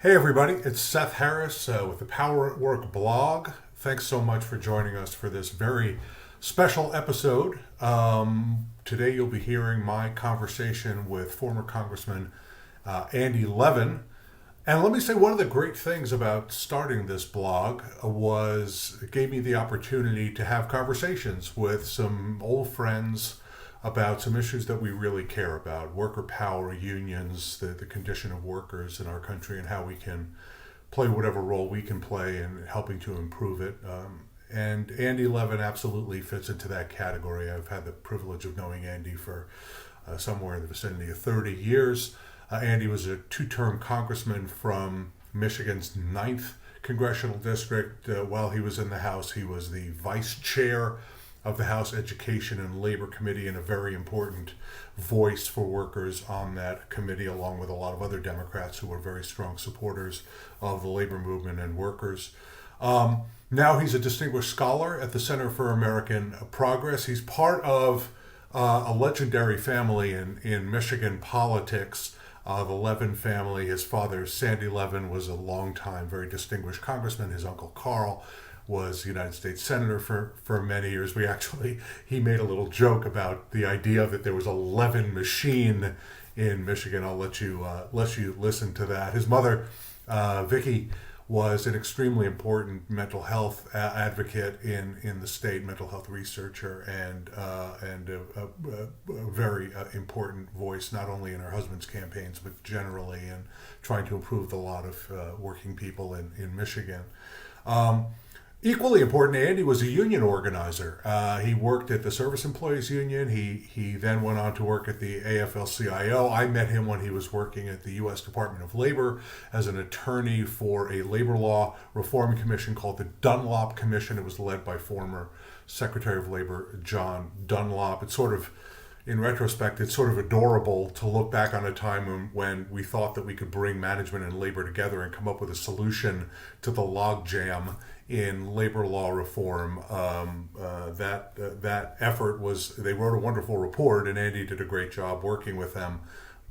Hey everybody, it's Seth Harris with the Power at Work blog. Thanks so much for joining us for this very special episode. Today you'll be hearing my conversation with former Congressman Andy Levin. And let me say, one of the great things about starting this blog was it gave me the opportunity to have conversations with some old friends about some issues that we really care about: worker power, unions, the condition of workers in our country, and how we can play whatever role we can play in helping to improve it. And Andy Levin absolutely fits into that category. I've had the privilege of knowing Andy for somewhere in the vicinity of 30 years. Andy was a two-term congressman from Michigan's 9th congressional district. While he was in the House, he was the vice chair of the House Education and Labor Committee, and a very important voice for workers on that committee, along with a lot of other Democrats who were very strong supporters of the labor movement and workers. Now he's a distinguished scholar at the Center for American Progress. He's part of a legendary family in Michigan politics, the Levin family. His father, Sandy Levin, was a longtime, very distinguished congressman. His uncle, Carl, was United States Senator for many years. He made a little joke about the idea that there was a Levin machine in Michigan. I'll let you listen to that. His mother, Vicky, was an extremely important mental health advocate in the state, mental health researcher, and a very important voice, not only in her husband's campaigns, but generally in trying to improve the lot of working people in Michigan. Equally important, Andy was a union organizer. He worked at the Service Employees Union. He then went on to work at the AFL-CIO. I met him when he was working at the U.S. Department of Labor as an attorney for a labor law reform commission called the Dunlop Commission. It was led by former Secretary of Labor John Dunlop. In retrospect, it's sort of adorable to look back on a time when we thought that we could bring management and labor together and come up with a solution to the logjam in labor law reform. That effort was, they wrote a wonderful report, and Andy did a great job working with them.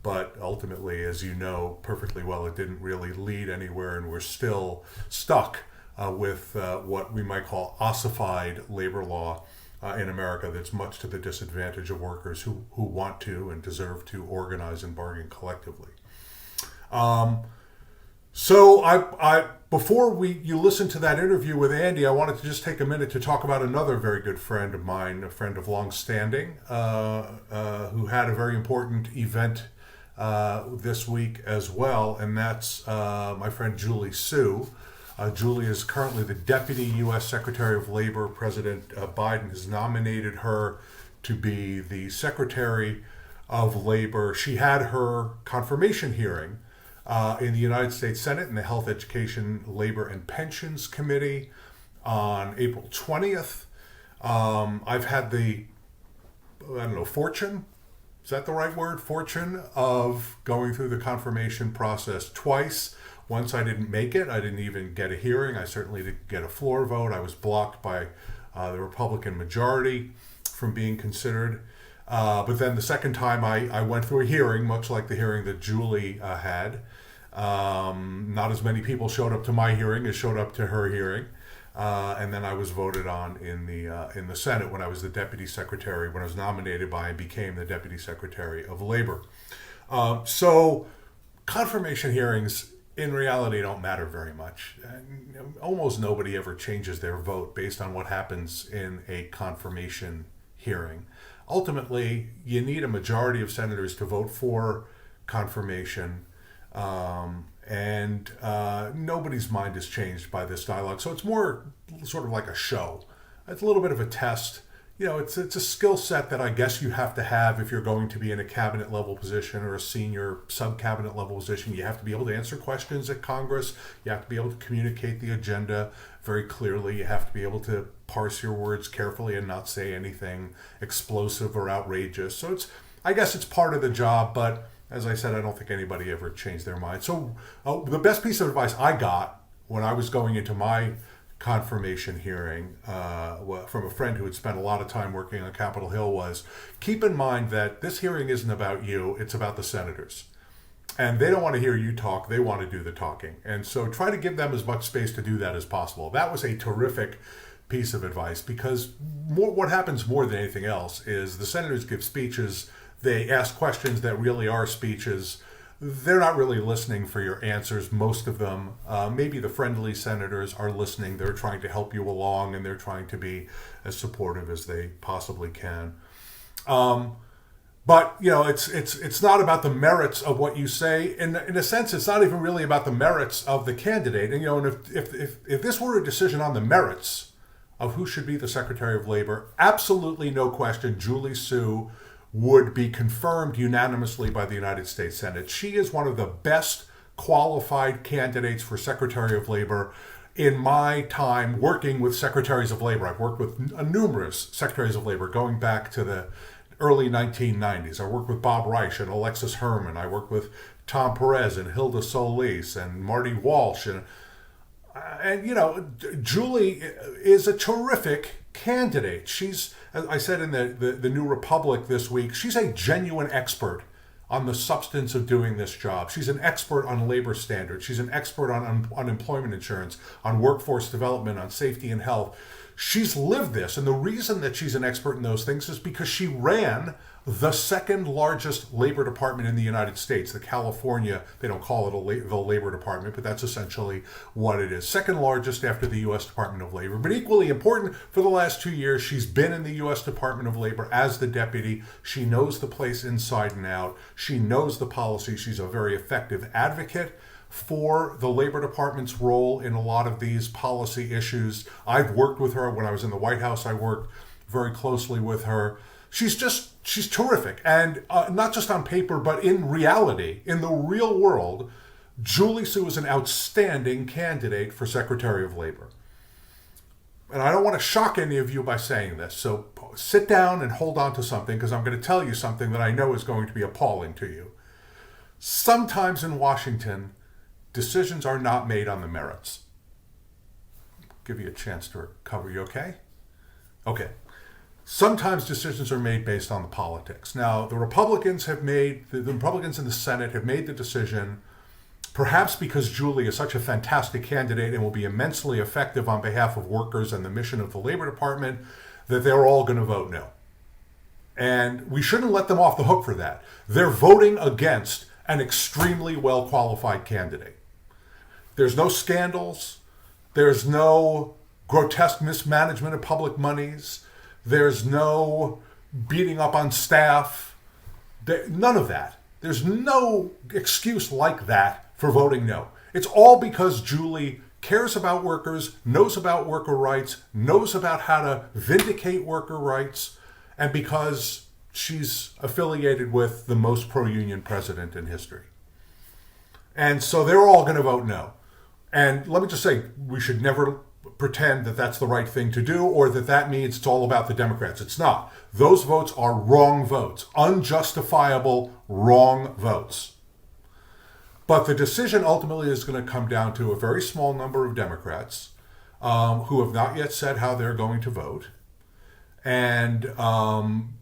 But ultimately, as you know perfectly well, it didn't really lead anywhere, and we're still stuck with what we might call ossified labor law in America, that's much to the disadvantage of workers who want to and deserve to organize and bargain collectively. Before you listen to that interview with Andy, I wanted to just take a minute to talk about another very good friend of mine, a friend of long standing, who had a very important event this week as well, and that's my friend Julie Su. Julie is currently the Deputy U.S. Secretary of Labor. President Biden has nominated her to be the Secretary of Labor. She had her confirmation hearing in the United States Senate in the Health, Education, Labor, and Pensions Committee on April 20th. I've had fortune, is that the right word? Fortune of going through the confirmation process twice. Once I didn't make it. I didn't even get a hearing. I certainly didn't get a floor vote. I was blocked by the Republican majority from being considered. But then the second time I went through a hearing, much like the hearing that Julie had. Not as many people showed up to my hearing as showed up to her hearing. And then I was voted on in the Senate when I was the Deputy Secretary, when I was nominated by and became the Deputy Secretary of Labor. So confirmation hearings in reality don't matter very much. Almost nobody ever changes their vote based on what happens in a confirmation hearing. Ultimately, you need a majority of senators to vote for confirmation, and nobody's mind is changed by this dialogue. So it's more sort of like a show. It's a little bit of a test. It's a skill set that I guess you have to have if you're going to be in a cabinet level position or a senior sub-cabinet level position. You have to be able to answer questions at Congress. You have to be able to communicate the agenda very clearly. You have to be able to parse your words carefully and not say anything explosive or outrageous. So I guess it's part of the job, but as I said, I don't think anybody ever changed their mind. So the best piece of advice I got when I was going into my confirmation hearing from a friend who had spent a lot of time working on Capitol Hill was, keep in mind that this hearing isn't about you, it's about the senators. And they don't want to hear you talk. They want to do the talking. And so try to give them as much space to do that as possible. That was a terrific piece of advice, because what happens more than anything else is the senators give speeches. They ask questions that really are speeches. They're not really listening for your answers, most of them. Maybe the friendly senators are listening. They're trying to help you along, and they're trying to be as supportive as they possibly can. But it's not about the merits of what you say. In a sense, it's not even really about the merits of the candidate. And and if this were a decision on the merits of who should be the Secretary of Labor, absolutely no question, Julie Su would be confirmed unanimously by the United States Senate. She is one of the best qualified candidates for Secretary of Labor. In my time working with Secretaries of Labor, I've worked with numerous Secretaries of Labor going back to the early 1990s. I worked with Bob Reich and Alexis Herman. I worked with Tom Perez and Hilda Solis and Marty Walsh. And Julie is a terrific candidate. She's, as I said in the New Republic this week, she's a genuine expert on the substance of doing this job. She's an expert on labor standards. She's an expert on unemployment insurance, on workforce development, on safety and health. She's lived this, and the reason that she's an expert in those things is because she ran the second largest labor department in the United States, the California, they don't call it the Labor Department, but that's essentially what it is. Second largest after the U.S. Department of Labor. But equally important, for the last 2 years, she's been in the U.S. Department of Labor as the deputy. She knows the place inside and out. She knows the policy. She's a very effective advocate for the Labor Department's role in a lot of these policy issues. I've worked with her when I was in the White House. I worked very closely with her. She's terrific. And not just on paper, but in reality, in the real world, Julie Su is an outstanding candidate for Secretary of Labor. And I don't want to shock any of you by saying this, so sit down and hold on to something, because I'm going to tell you something that I know is going to be appalling to you. Sometimes in Washington, decisions are not made on the merits. Give you a chance to recover. You okay? Okay. Sometimes decisions are made based on the politics. Now, the Republicans in the Senate have made the decision, perhaps because Julie is such a fantastic candidate and will be immensely effective on behalf of workers and the mission of the Labor Department, that they're all going to vote no. And we shouldn't let them off the hook for that. They're voting against an extremely well-qualified candidate. There's no scandals. There's no grotesque mismanagement of public monies. There's no beating up on staff. None of that. There's no excuse like that for voting no. It's all because Julie cares about workers, knows about worker rights, knows about how to vindicate worker rights, and because she's affiliated with the most pro-union president in history. And so they're all going to vote no. And let me just say, we should never pretend that that's the right thing to do, or that means it's all about the Democrats. It's not. Those votes are wrong votes, unjustifiable wrong votes. But the decision ultimately is going to come down to a very small number of Democrats who have not yet said how they're going to vote. And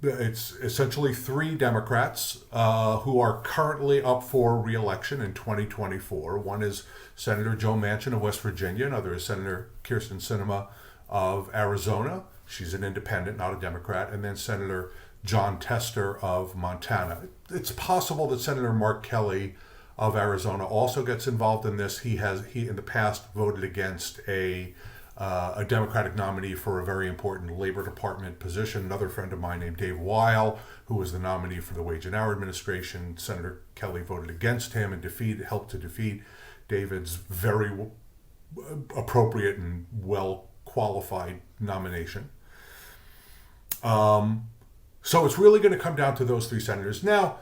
it's essentially 3 Democrats who are currently up for re-election in 2024. One is Senator Joe Manchin of West Virginia. Another is Senator Kyrsten Sinema of Arizona. She's an independent, not a Democrat. And then Senator John Tester of Montana. It's possible that Senator Mark Kelly of Arizona also gets involved in this. He in the past voted against a Democratic nominee for a very important Labor Department position. Another friend of mine named Dave Weil, who was the nominee for the Wage and Hour Administration. Senator Kelly voted against him and helped to defeat David's very appropriate and well-qualified nomination. So it's really going to come down to those 3 senators. Now,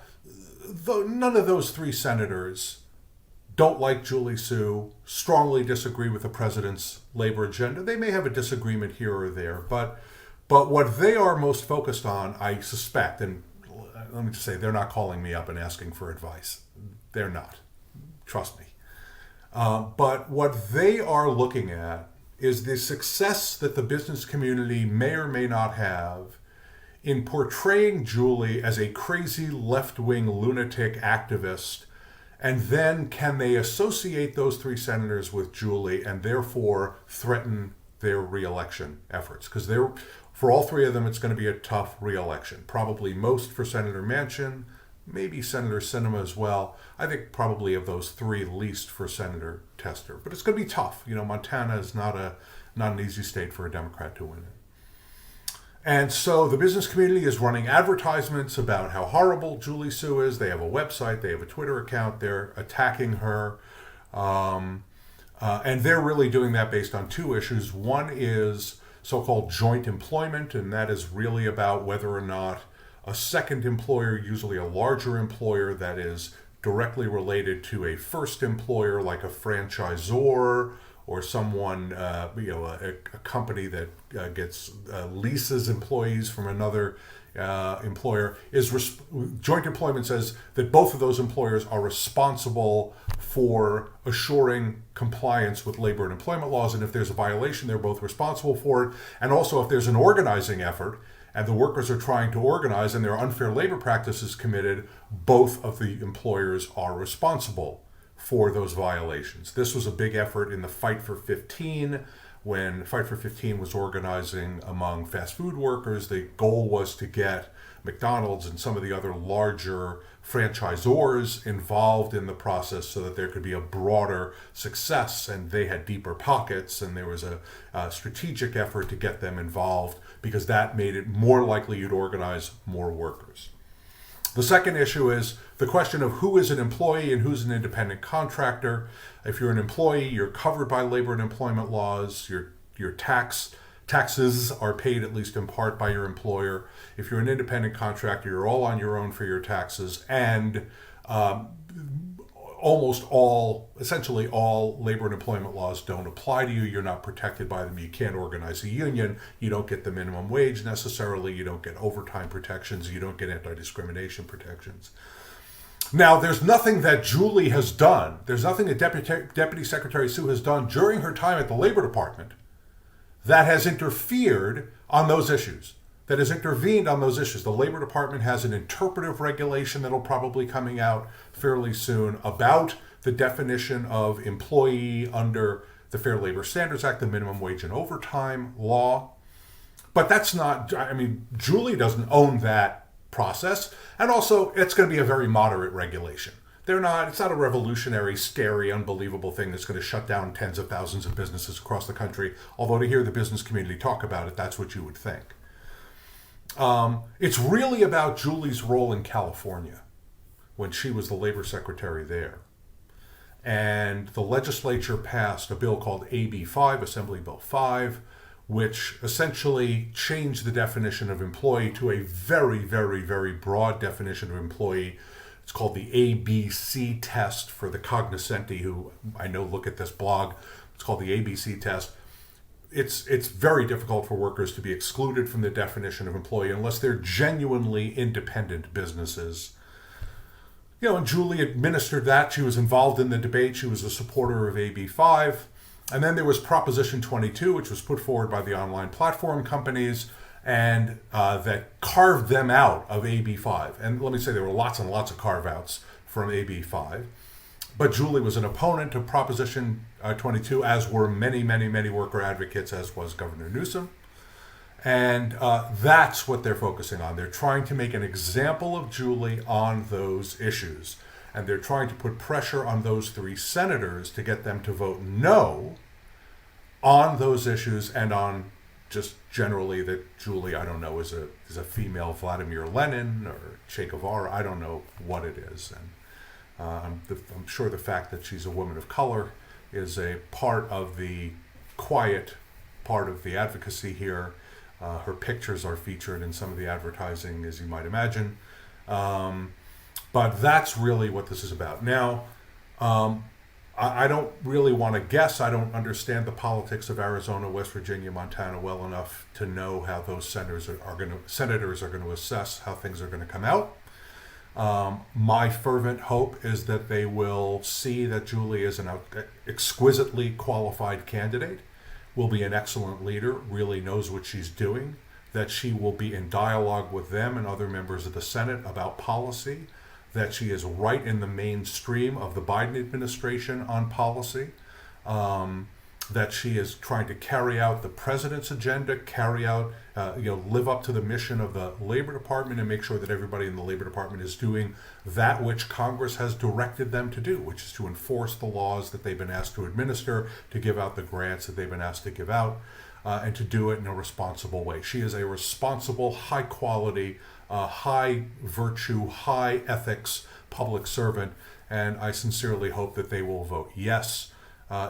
none of those 3 senators don't like Julie Su, strongly disagree with the president's labor agenda. They may have a disagreement here or there, but what they are most focused on, I suspect, and let me just say, they're not calling me up and asking for advice. They're not. Trust me. But what they are looking at is the success that the business community may or may not have in portraying Julie as a crazy left-wing lunatic activist And then can they associate those three senators with Julie and therefore threaten their reelection efforts? Because for all three of them, it's going to be a tough reelection. Probably most for Senator Manchin, maybe Senator Sinema as well. I think probably of those three, least for Senator Tester. But it's going to be tough. Montana is not an easy state for a Democrat to win in. And so the business community is running advertisements about how horrible Julie Su is. They have a website, they have a Twitter account, they're attacking her. And they're really doing that based on two issues. One is so-called joint employment, and that is really about whether or not a second employer, usually a larger employer that is directly related to a first employer, like a franchisor or someone, a company that leases employees from another employer, joint employment says that both of those employers are responsible for assuring compliance with labor and employment laws, and if there's a violation, they're both responsible for it. And also, if there's an organizing effort and the workers are trying to organize and there are unfair labor practices committed, both of the employers are responsible for those violations. This was a big effort in the Fight for 15, when Fight for 15 was organizing among fast food workers. The goal was to get McDonald's and some of the other larger franchisors involved in the process so that there could be a broader success, and they had deeper pockets, and there was a strategic effort to get them involved because that made it more likely you'd organize more workers. The second issue is the question of who is an employee and who's an independent contractor. If you're an employee, you're covered by labor and employment laws. Your taxes are paid at least in part by your employer. If you're an independent contractor, you're all on your own for your taxes, and essentially all labor and employment laws don't apply to you. You're not protected by them. You can't organize a union. You don't get the minimum wage necessarily. You don't get overtime protections. You don't get anti-discrimination protections. Now, there's nothing that Julie has done. There's nothing that Deputy Secretary Su has done during her time at the Labor Department that has interfered on those issues, that has intervened on those issues. The Labor Department has an interpretive regulation that'll probably coming out fairly soon about the definition of employee under the Fair Labor Standards Act, the minimum wage and overtime law. But that's not, Julie doesn't own that process. And also, it's going to be a very moderate regulation. It's not a revolutionary, scary, unbelievable thing that's going to shut down tens of thousands of businesses across the country. Although to hear the business community talk about it, that's what you would think. It's really about Julie's role in California when she was the labor secretary there. And the legislature passed a bill called AB 5, Assembly Bill 5, which essentially changed the definition of employee to a very, very, very broad definition of employee. It's called the ABC test for the cognoscenti who I know look at this blog. It's called the ABC test. It's very difficult for workers to be excluded from the definition of employee unless they're genuinely independent businesses. And Julie administered that. She was involved in the debate. She was a supporter of AB 5. And then there was Proposition 22, which was put forward by the online platform companies, and that carved them out of AB 5. And let me say there were lots and lots of carve-outs from AB 5. But Julie was an opponent of Proposition 22, as were many, many, many worker advocates, as was Governor Newsom. And that's what they're focusing on. They're trying to make an example of Julie on those issues. And they're trying to put pressure on those three senators to get them to vote no on those issues and on just generally that Julie, I don't know, is a female Vladimir Lenin or Che Guevara. I don't know what it is. And I'm sure the fact that she's a woman of color is a part of the quiet part of the advocacy here. Her pictures are featured in some of the advertising, as you might imagine. But that's really what this is about. Now, I don't really want to guess. I don't understand the politics of Arizona, West Virginia, Montana well enough to know how those senators are going to assess how things are going to come out. My fervent hope is that they will see that Julie is an exquisitely qualified candidate, will be an excellent leader, really knows what she's doing, that she will be in dialogue with them and other members of the Senate about policy, that she is right in the mainstream of the Biden administration on policy, that she is trying to carry out the president's agenda, carry out, live up to the mission of the Labor Department and make sure that everybody in the Labor Department is doing that which Congress has directed them to do, which is to enforce the laws that they've been asked to administer, to give out the grants that they've been asked to give out, and to do it in a responsible way. She is a responsible, high quality, high virtue, high ethics public servant, and I sincerely hope that they will vote yes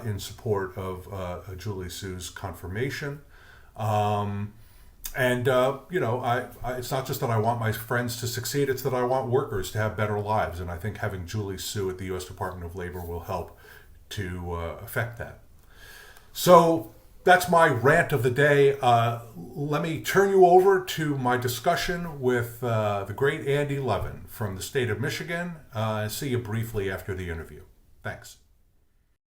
in support of Julie Sue's confirmation. It's not just that I want my friends to succeed, it's that I want workers to have better lives. And I think having Julie Sue at the U.S. Department of Labor will help to affect that. So that's my rant of the day. Let me turn you over to my discussion with the great Andy Levin from the state of Michigan. And see you briefly after the interview. Thanks.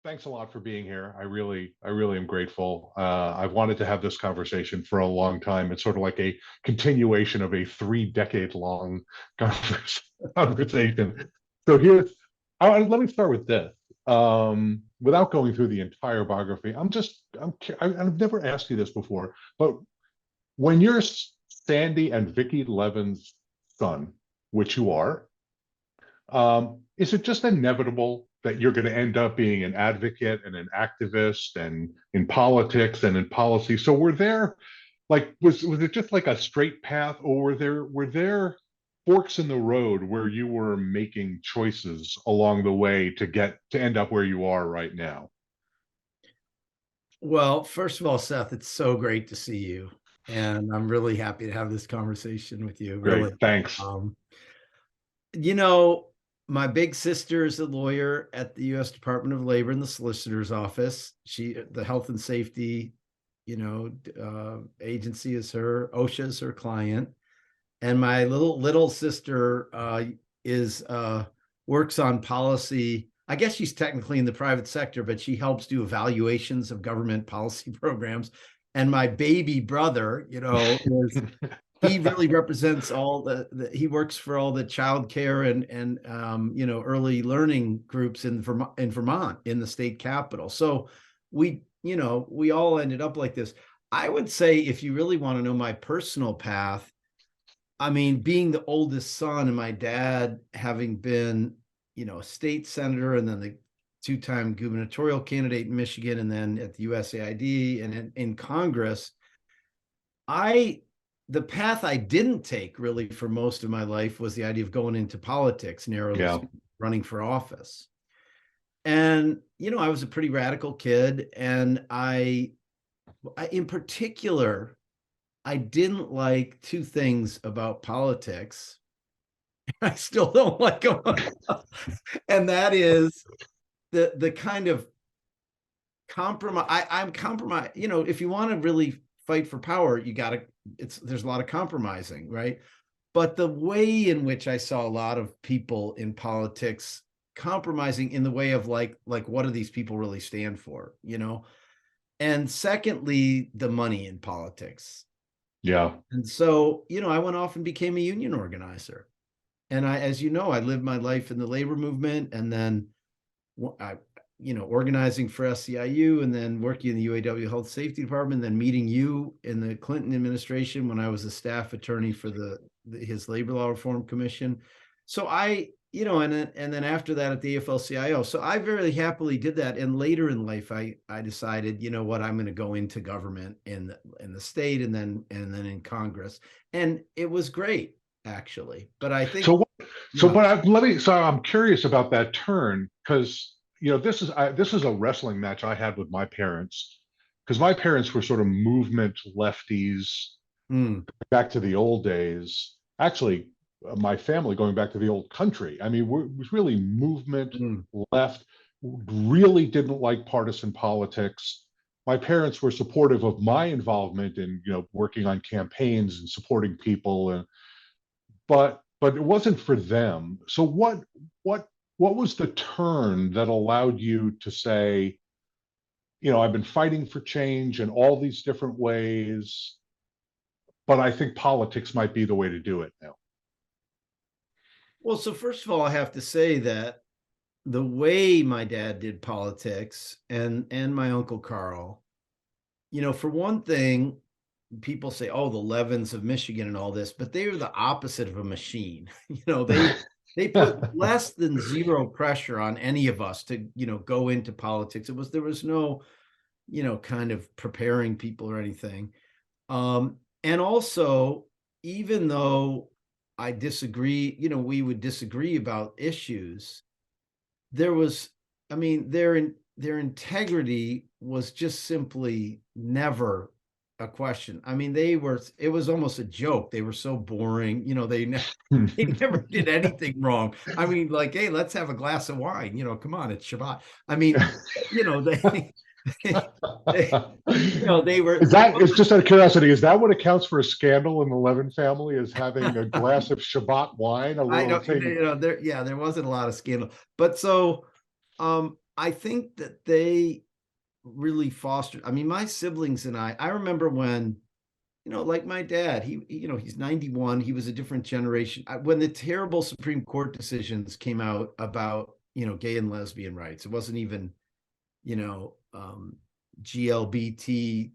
Thanks a lot for being here. I really am grateful. I've wanted to have this conversation for a long time. It's sort of like a continuation of a 3-decade-long conversation. So let me start with this. Without going through the entire biography, I've never asked you this before, but when you're Sandy and Vicki Levin's son, which you are, is it just inevitable that you're going to end up being an advocate and an activist and in politics and in policy? So was it just like a straight path, or were there forks in the road where you were making choices along the way to end up where you are right now? Well, first of all, Seth, it's so great to see you. And I'm really happy to have this conversation with you. Great, Really. thanks. My big sister is a lawyer at the U.S. Department of Labor in the solicitor's office. The health and safety, agency is OSHA is her client. And my little sister works on policy. I guess she's technically in the private sector, but she helps do evaluations of government policy programs. And my baby brother, he really represents he works for all the childcare and early learning groups in Vermont in the state capital. So we all ended up like this. I would say, if you really want to know my personal path, I mean, being the oldest son and my dad having been, a state senator and then the 2-time gubernatorial candidate in Michigan and then at the USAID and in Congress, the path I didn't take really for most of my life was the idea of going into politics, narrowly running for office. And, I was a pretty radical kid. And I in particular, I didn't like 2 things about politics. I still don't like them. And that is the kind of compromise. I'm compromise. If you want to really fight for power, there's a lot of compromising, right? But the way in which I saw a lot of people in politics compromising in the way of like what do these people really stand for, And secondly, the money in politics. Yeah. And so, I went off and became a union organizer. And as you know, I lived my life in the labor movement, and then organizing for SEIU, and then working in the UAW Health Safety Department, then meeting you in the Clinton administration when I was a staff attorney for his Labor Law Reform Commission. So and then after that at the AFL-CIO. So I very happily did that. And later in life, I decided, I'm going to go into government in the state and then in Congress. And it was great, actually. But I think I'm curious about that turn, because this is a wrestling match I had with my parents, because my parents were sort of movement lefties back to the old days. Actually, my family going back to the old country. I mean, it was really movement left, really didn't like partisan politics. My parents were supportive of my involvement in, working on campaigns and supporting people, but it wasn't for them. So what was the turn that allowed you to say, I've been fighting for change in all these different ways, but I think politics might be the way to do it now? Well, so first of all, I have to say that the way my dad did politics and my uncle Carl, for one thing, people say, "Oh, the Levins of Michigan and all this," but they were the opposite of a machine. They put less than zero pressure on any of us to go into politics. There was no kind of preparing people or anything. And also, even though I disagree, we would disagree about issues, there was, I mean, their integrity was just simply never a question. I mean, it was almost a joke. They were so boring, they never did anything wrong. I mean, like, hey, let's have a glass of wine, come on, it's Shabbat. I mean, they they were. Is that, it's just out of curiosity, is that what accounts for a scandal in the Levin family, is having a glass of Shabbat wine, a I little know, thing? there wasn't a lot of scandal, but so I think that they really fostered. I mean, my siblings and I remember when, like my dad, he's 91. He was a different generation. When the terrible Supreme Court decisions came out about, gay and lesbian rights, it wasn't even, you know, GLBT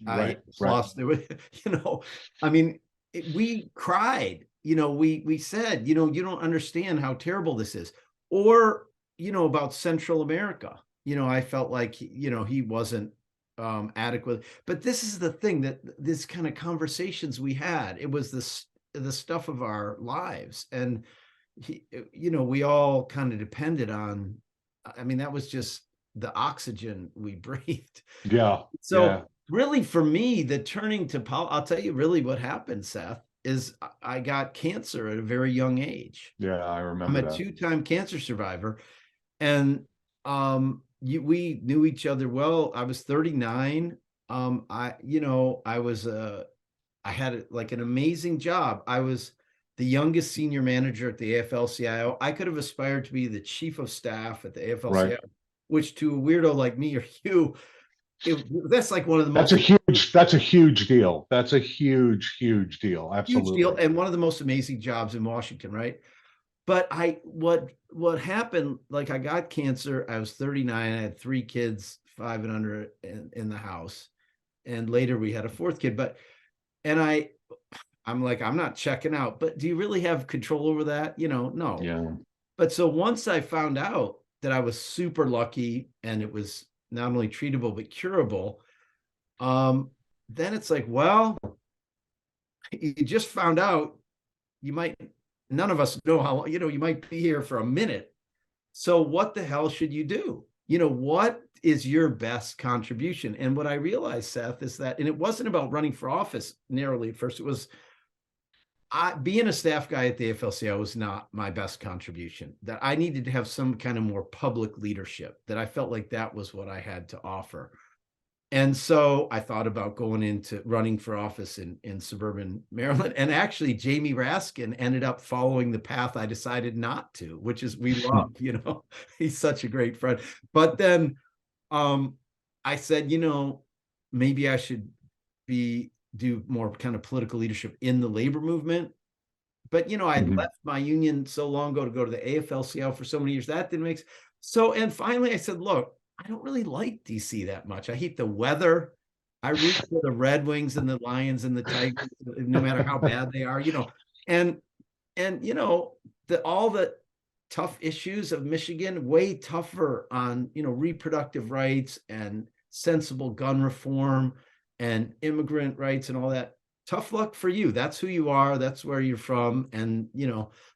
I Right. plus there was, I mean, we cried, we said, you don't understand how terrible this is. Or, about Central America, I felt like, he wasn't adequate. But this is the thing, that this kind of conversations we had, it was the stuff of our lives. And we all kind of depended on, I mean, that was just the oxygen we breathed. Yeah. So Yeah. really, for me, the turning to I'll tell you really what happened, Seth, is I got cancer at a very young age. Yeah. I I'm remember a that. two-time cancer survivor, and we knew each other well. I was 39. I was I had like an amazing job. I was the youngest senior manager at the AFL-CIO. I could have aspired to be the chief of staff at the Right. AFL-CIO, which to a weirdo like me or you, that's like one of the That's most a huge, that's a huge deal. That's a huge, huge deal. huge deal Absolutely. and one of the most amazing jobs in Washington, right? But what happened, like I got cancer, I was 39, I had 3 kids, 5 and under in the house. And later we had a fourth kid, and I'm like, I'm not checking out, but do you really have control over that? No. Yeah. But so once I found out that I was super lucky and it was not only treatable but curable, then it's like, well, you just found out, you might, none of us know how, you might be here for a minute. So what the hell should you do? What is your best contribution? And what I realized, Seth, is that, and it wasn't about running for office narrowly at first, it was being a staff guy at the AFL-CIO was not my best contribution. That I needed to have some kind of more public leadership, that I felt like that was what I had to offer. And so I thought about going into running for office in suburban Maryland. And actually, Jamie Raskin ended up following the path I decided not to, which is, we love, he's such a great friend. But then I said, maybe I should do more kind of political leadership in the labor movement. But, I'd Mhm. left my union so long ago to go to the AFL-CIO for so many years. That didn't make sense. So, and finally I said, look, I don't really like DC that much. I hate the weather. I root for the Red Wings and the Lions and the Tigers, no matter how bad they are, and all the tough issues of Michigan, way tougher on, reproductive rights and sensible gun reform and immigrant rights and all that. Tough luck for you. That's who you are. That's where you're from. And,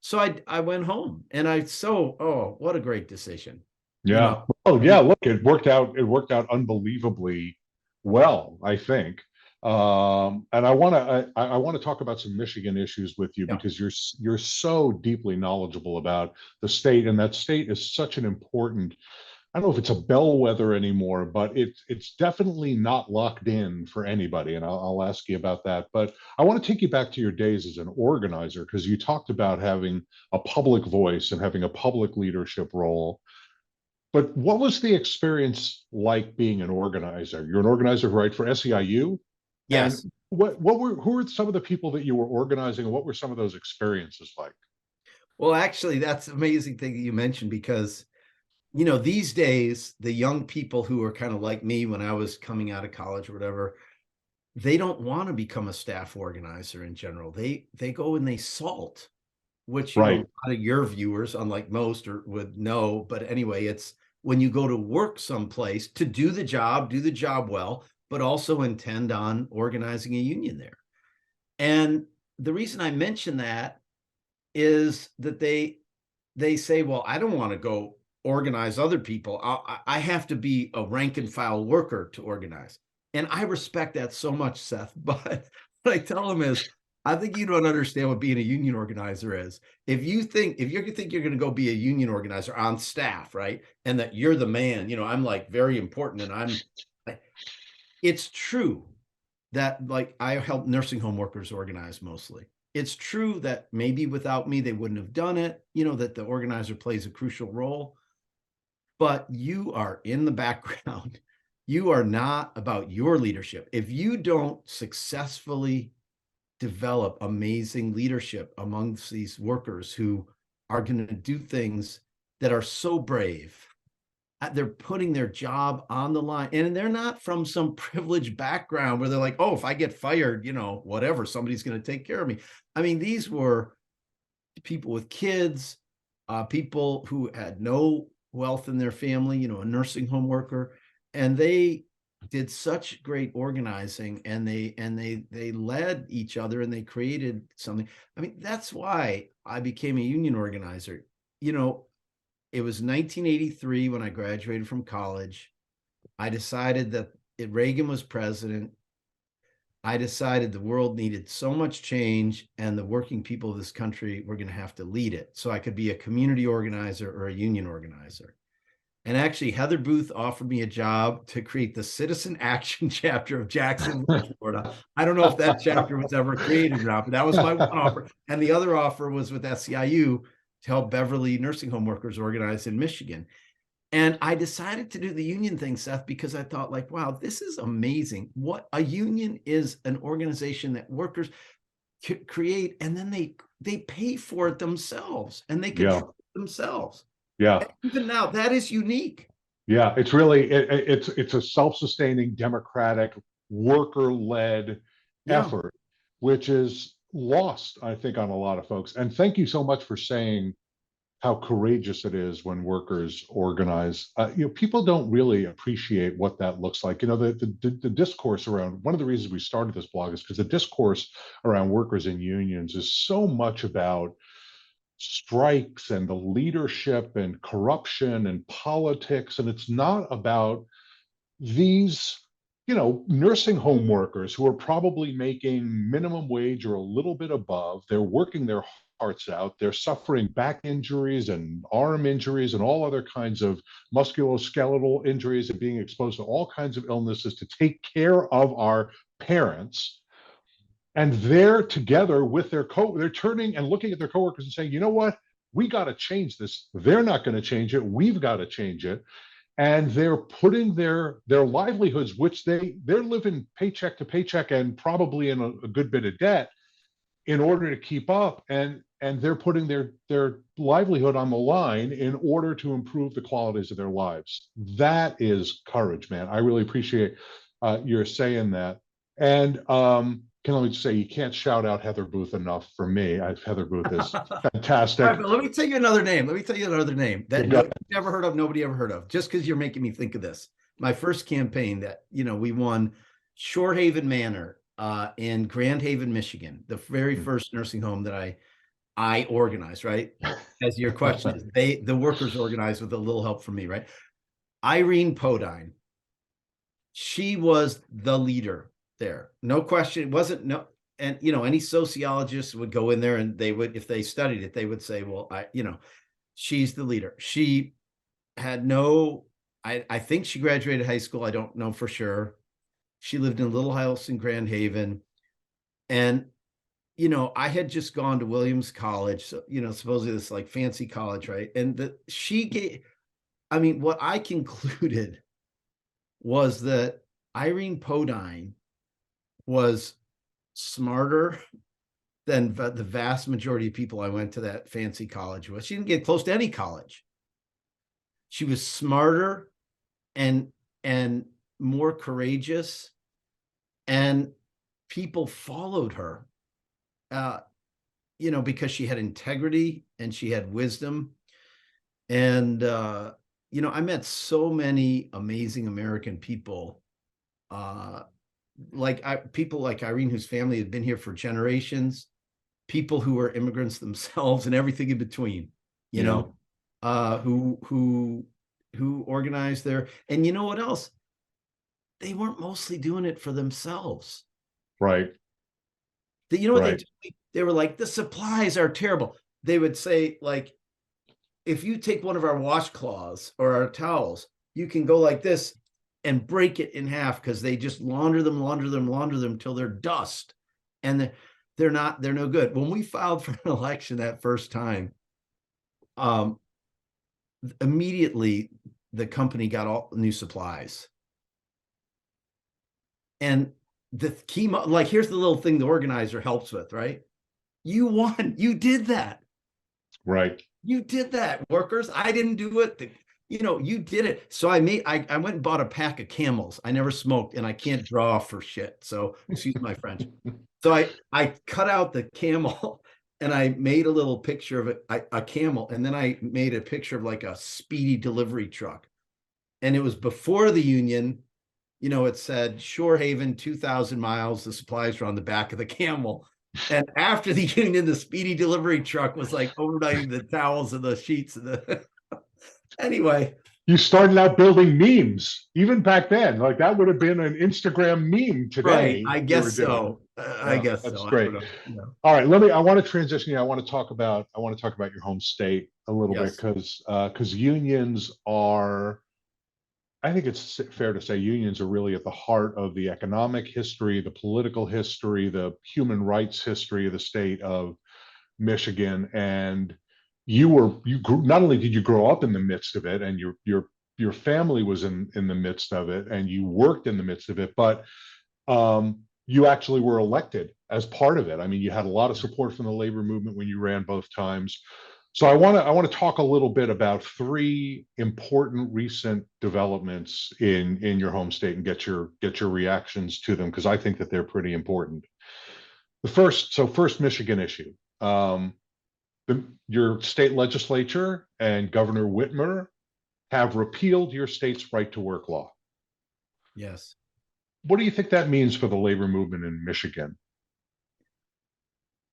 so I went home, and what a great decision. Yeah. Oh, I yeah. mean, Look, it worked out. It worked out unbelievably well, I think. And I want to talk about some Michigan issues with you yeah, because you're so deeply knowledgeable about the state, and that state is such an important. I don't know if it's a bellwether anymore, but it's definitely not locked in for anybody. And I'll ask you about that. But I want to take you back to your days as an organizer, because you talked about having a public voice and having a public leadership role. But what was the experience like being an organizer? You're an organizer, right, for SEIU? And yes. what were who were some of the people that you were organizing, and what were some of those experiences like? Well, actually, that's an amazing thing that you mentioned because, you know, these days, the young people who are kind of like me when I was coming out of college or whatever, they don't want to become a staff organizer in general. They go and they salt, which, you know, Right. a lot of your viewers, unlike most, or would know. But anyway, it's when you go to work someplace to do the job well, but also intend on organizing a union there. And the reason I mention that is that they say, well, I don't want to go organize other people. I have to be a rank and file worker to organize. And I respect that so much, Seth. But what I tell them is, I think you don't understand what being a union organizer is. If you think you're going to go be a union organizer on staff, right, and that you're the man, you know, I'm like very important, and it's true that, like, I help nursing home workers organize mostly. It's true that maybe without me, they wouldn't have done it, you know, that the organizer plays a crucial role, but you are in the background. You are not about your leadership. If you don't successfully develop amazing leadership amongst these workers who are going to do things that are so brave, they're putting their job on the line, and they're not from some privileged background where they're like, oh, if I get fired, you know, whatever, somebody's going to take care of me. I mean, these were people with kids, people who had no wealth in their family, you know, a nursing home worker, and they did such great organizing, and they led each other, and they created something. I mean, that's why I became a union organizer. You know, it was 1983 when I graduated from college. I decided that Reagan was president. I decided the world needed so much change, and the working people of this country were going to have to lead it. So I could be a community organizer or a union organizer. And actually, Heather Booth offered me a job to create the Citizen Action chapter of Jacksonville, Florida. I don't know if that chapter was ever created or not, but that was my one offer. And the other offer was with SEIU to help Beverly nursing home workers organize in Michigan. And I decided to do the union thing, Seth, because I thought, like, wow, this is amazing. What a union is, an organization that workers create, and then they pay for it themselves, and they Yeah. control it themselves. Yeah. And even now, that is unique. Yeah. It's really, it's a self-sustaining, democratic, worker-led Yeah. effort, which is lost, I think, on a lot of folks. And thank you so much for saying how courageous it is when workers organize. People don't really appreciate what that looks like. The discourse around, one of the reasons we started this blog is because the discourse around workers and unions is so much about strikes and the leadership and corruption and politics, and it's not about these nursing home workers who are probably making minimum wage or a little bit above. They're working their hearts out. They're suffering back injuries and arm injuries and all other kinds of musculoskeletal injuries, and being exposed to all kinds of illnesses to take care of our parents. And they're together with they're turning and looking at their coworkers and saying, you know what, we got to change this. They're not going to change it, we've got to change it. And they're putting their livelihoods, which they're living paycheck to paycheck and probably in a good bit of debt, in order to keep up, and they're putting their livelihood on the line in order to improve the qualities of their lives. That is courage, man. I really appreciate your saying that. And can only say, you can't shout out Heather Booth enough for me. Heather Booth is fantastic. All right, but let me tell you another name. Let me tell you another name that nobody ever heard of, nobody ever heard of, just because you're making me think of this. My first campaign that, we won Shorehaven Manor in Grand Haven, Michigan, the very first nursing home that I organized, right? As your question is, the workers organized with a little help from me, right? Irene Podine. She was the leader there. No question. It wasn't and any sociologist would go in there, and they would, if they studied it, they would say, well, she's the leader. She had I think she graduated high school. I don't know for sure. She lived in a little house in Grand Haven. And, I had just gone to Williams College. So, supposedly this like fancy college, right? And she gave, what I concluded was that Irene Podine was smarter than the vast majority of people I went to that fancy college with. She didn't get close to any college. She was smarter and more courageous, and people followed her, because she had integrity and she had wisdom. And I met so many amazing American people, people like Irene, whose family had been here for generations, people who were immigrants themselves, and everything in between, who organized their, and you know what else? They weren't mostly doing it for themselves. Right. You know what they did? They were like, the supplies are terrible. They would say, like, if you take one of our washcloths or our towels, you can go like this and break it in half, because they just launder them till they're dust. And they're no good. When we filed for an election that first time, immediately the company got all new supplies. And the key, like, here's the little thing the organizer helps with, right? You won. You did that. Right. You did that, workers. I didn't do it. You did it. So I went and bought a pack of Camels. I never smoked, and I can't draw for shit. So excuse my French. So I cut out the camel and I made a little picture of it, a camel. And then I made a picture of like a speedy delivery truck. And it was before the union. It said Shorehaven, 2,000 miles. The supplies were on the back of the camel. And after the union, the speedy delivery truck was like overnighting the towels and the sheets and the anyway. You started out building memes even back then. Like, that would have been an Instagram meme today. Right. I guess so. I guess that's so. Great. All right. I want to transition. I want to talk about your home state a little bit, because unions are, I think it's fair to say, unions are really at the heart of the economic history, the political history, the human rights history of the state of Michigan. And not only did you grow up in the midst of it, and your family was in the midst of it, and you worked in the midst of it, but you actually were elected as part of it. I mean, you had a lot of support from the labor movement when you ran both times. So I want to talk a little bit about three important recent developments in your home state and get your reactions to them, because I think that they're pretty important. First Michigan issue. Your state legislature and Governor Whitmer have repealed your state's right to work law. Yes. What do you think that means for the labor movement in Michigan?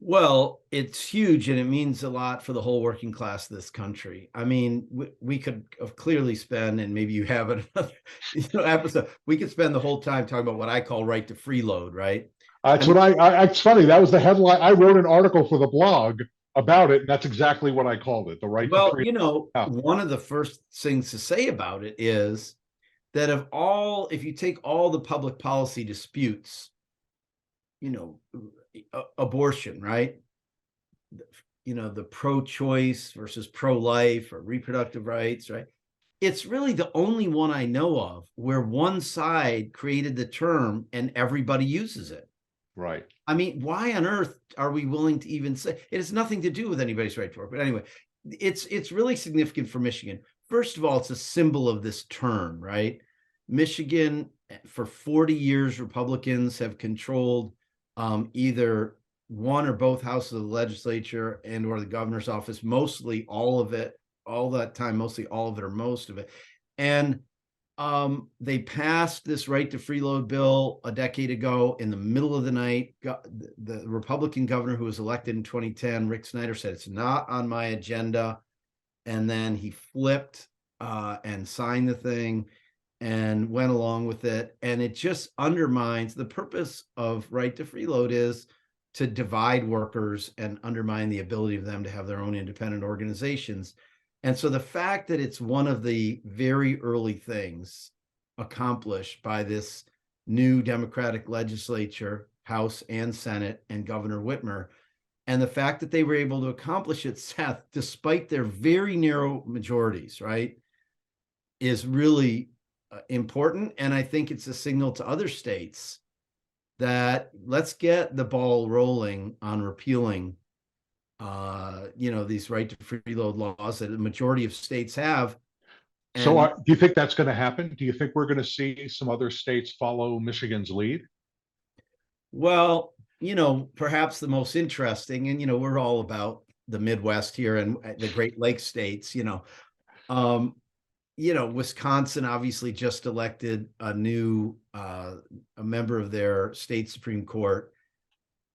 Well, it's huge, and it means a lot for the whole working class of this country. I mean, we could clearly spend, and maybe you have another episode, we could spend the whole time talking about what I call right to freeload, right? It's funny. That was the headline. I wrote an article for the blog about it, and that's exactly what I called it, the right to freeload. One of the first things to say about it is that if you take all the public policy disputes, abortion, right? The pro-choice versus pro-life or reproductive rights, right? It's really the only one I know of where one side created the term and everybody uses it. Right. I mean, why on earth are we willing to even say it has nothing to do with anybody's right to work? But anyway, it's really significant for Michigan. First of all, it's a symbol of this term, right? Michigan, for 40 years, Republicans have controlled either one or both houses of the legislature and or the governor's office, mostly all of it, all that time, mostly all of it or most of it. And they passed this right to freeload bill a decade ago in the middle of the night. The Republican governor who was elected in 2010, Rick Snyder, said it's not on my agenda. And then he flipped and signed the thing and went along with it. And it just undermines the purpose of right to freeload is to divide workers and undermine the ability of them to have their own independent organizations. And so the fact that it's one of the very early things accomplished by this new Democratic legislature, House and Senate, and Governor Whitmer, and the fact that they were able to accomplish it, Seth, despite their very narrow majorities, right, is really important. And I think it's a signal to other states that let's get the ball rolling on repealing, these right to freeload laws that the majority of states have. So, And do you think that's going to happen? Do you think we're going to see some other states follow Michigan's lead? well, perhaps the most interesting, and we're all about the Midwest here and the Great Lakes states, um, Wisconsin obviously just elected a new a member of their state Supreme Court.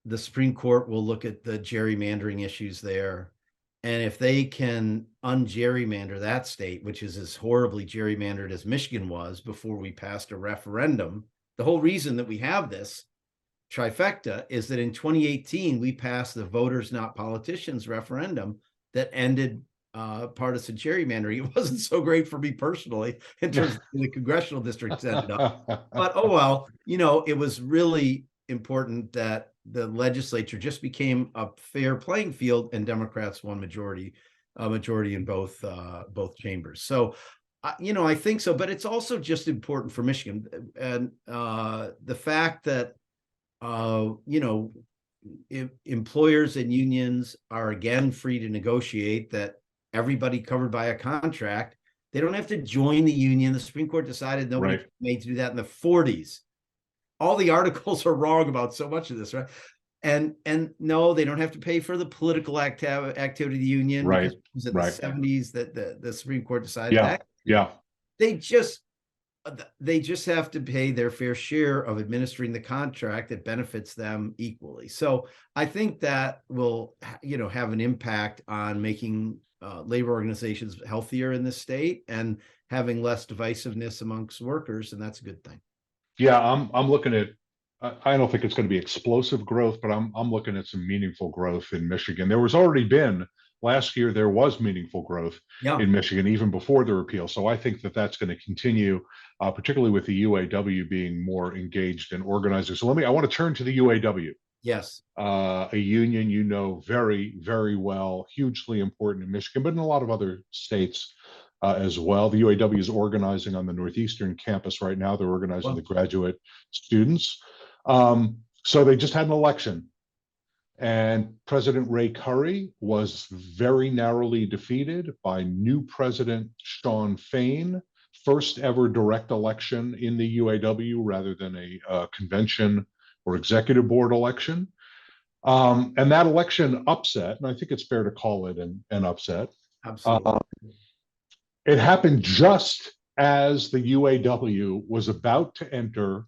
The Supreme Court will look at the gerrymandering issues there. And if they can ungerrymander that state, which is as horribly gerrymandered as Michigan was before we passed a referendum, the whole reason that we have this trifecta is that in 2018, we passed the Voters Not Politicians referendum that ended partisan gerrymandering. It wasn't so great for me personally in terms of the congressional districts ended up. But oh well, it was really important that the legislature just became a fair playing field, and Democrats won a majority in both chambers. So, I think so. But it's also just important for Michigan, and the fact that employers and unions are again free to negotiate, that everybody covered by a contract, they don't have to join the union. The Supreme Court decided nobody was made to do that in the 40s. All the articles are wrong about so much of this, right? And no, they don't have to pay for the political activity of the union, because it was in the 70s that the Supreme Court decided that. Yeah. They just have to pay their fair share of administering the contract that benefits them equally. So I think that will, have an impact on making labor organizations healthier in the state and having less divisiveness amongst workers, and that's a good thing. Yeah, I'm looking at. I don't think it's going to be explosive growth, but I'm looking at some meaningful growth in Michigan. There was already been last year. There was meaningful growth in Michigan even before the repeal. So I think that that's going to continue, particularly with the UAW being more engaged and organizing. So I want to turn to the UAW. Yes, a union very, very well, hugely important in Michigan, but in a lot of other states as well. The UAW is organizing on the Northeastern campus right now. They're organizing the graduate students. So they just had an election, and President Ray Curry was very narrowly defeated by new President Shawn Fain. First ever direct election in the UAW rather than a convention or executive board election. And that election upset, and I think it's fair to call it an upset. Absolutely. It happened just as the UAW was about to enter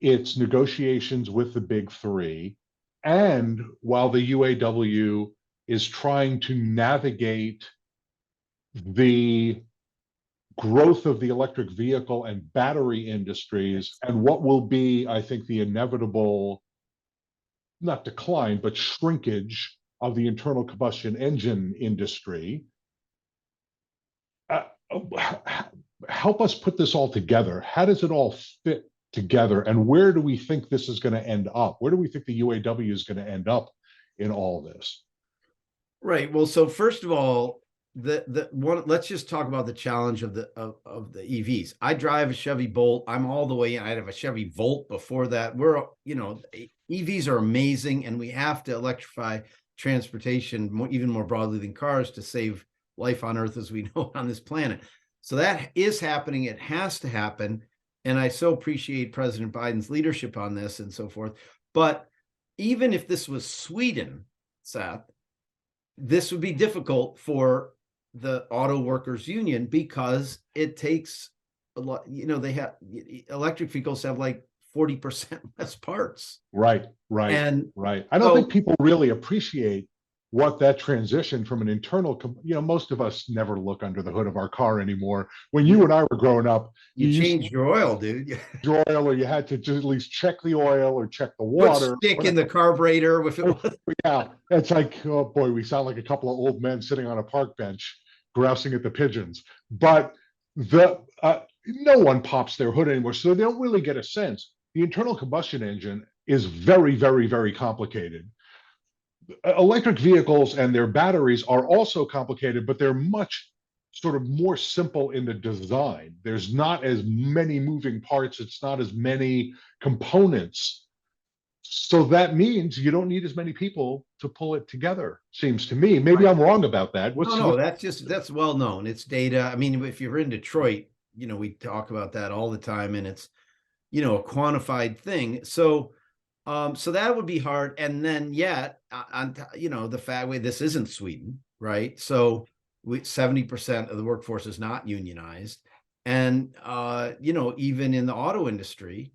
its negotiations with the big three, and while the UAW is trying to navigate the growth of the electric vehicle and battery industries and what will be, I think, the inevitable, not decline, but shrinkage of the internal combustion engine industry. Help us put this all together. How does it all fit together, and where do we think this is going to end up? Where do we think the UAW is going to end up in all this? Right. Well, so first of all, the one, let's just talk about the challenge of the EVs. I drive a Chevy Bolt. I'm all the way in. I have a Chevy Volt before that. EVs are amazing, and we have to electrify transportation even more broadly than cars to save life on Earth as we know on this planet. So that is happening. It has to happen. And I so appreciate President Biden's leadership on this and so forth. But even if this was Sweden, Seth, this would be difficult for the auto workers union, because it takes a lot. They have electric vehicles have like 40% less parts. Right. I don't think people really appreciate what that transition from an internal, most of us never look under the hood of our car anymore. When you and I were growing up, you changed your oil, dude. Your oil, or you had to just at least check the oil or check the water. Put stick in the carburetor if it was. Yeah, it's like, oh boy, we sound like a couple of old men sitting on a park bench grousing at the pigeons. But no one pops their hood anymore, so they don't really get a sense. The internal combustion engine is very, very, very complicated. Electric vehicles and their batteries are also complicated, but they're much sort of more simple in the design. There's not as many moving parts. It's not as many components So that means you don't need as many people to pull it together, seems to me. Maybe Right. I'm wrong about that. No, that's well known. It's data. I mean, if you're in Detroit, we talk about that all the time, and it's, a quantified thing. So, so that would be hard. And then yet, on the fact way this isn't Sweden, right? So 70% of the workforce is not unionized. And even in the auto industry,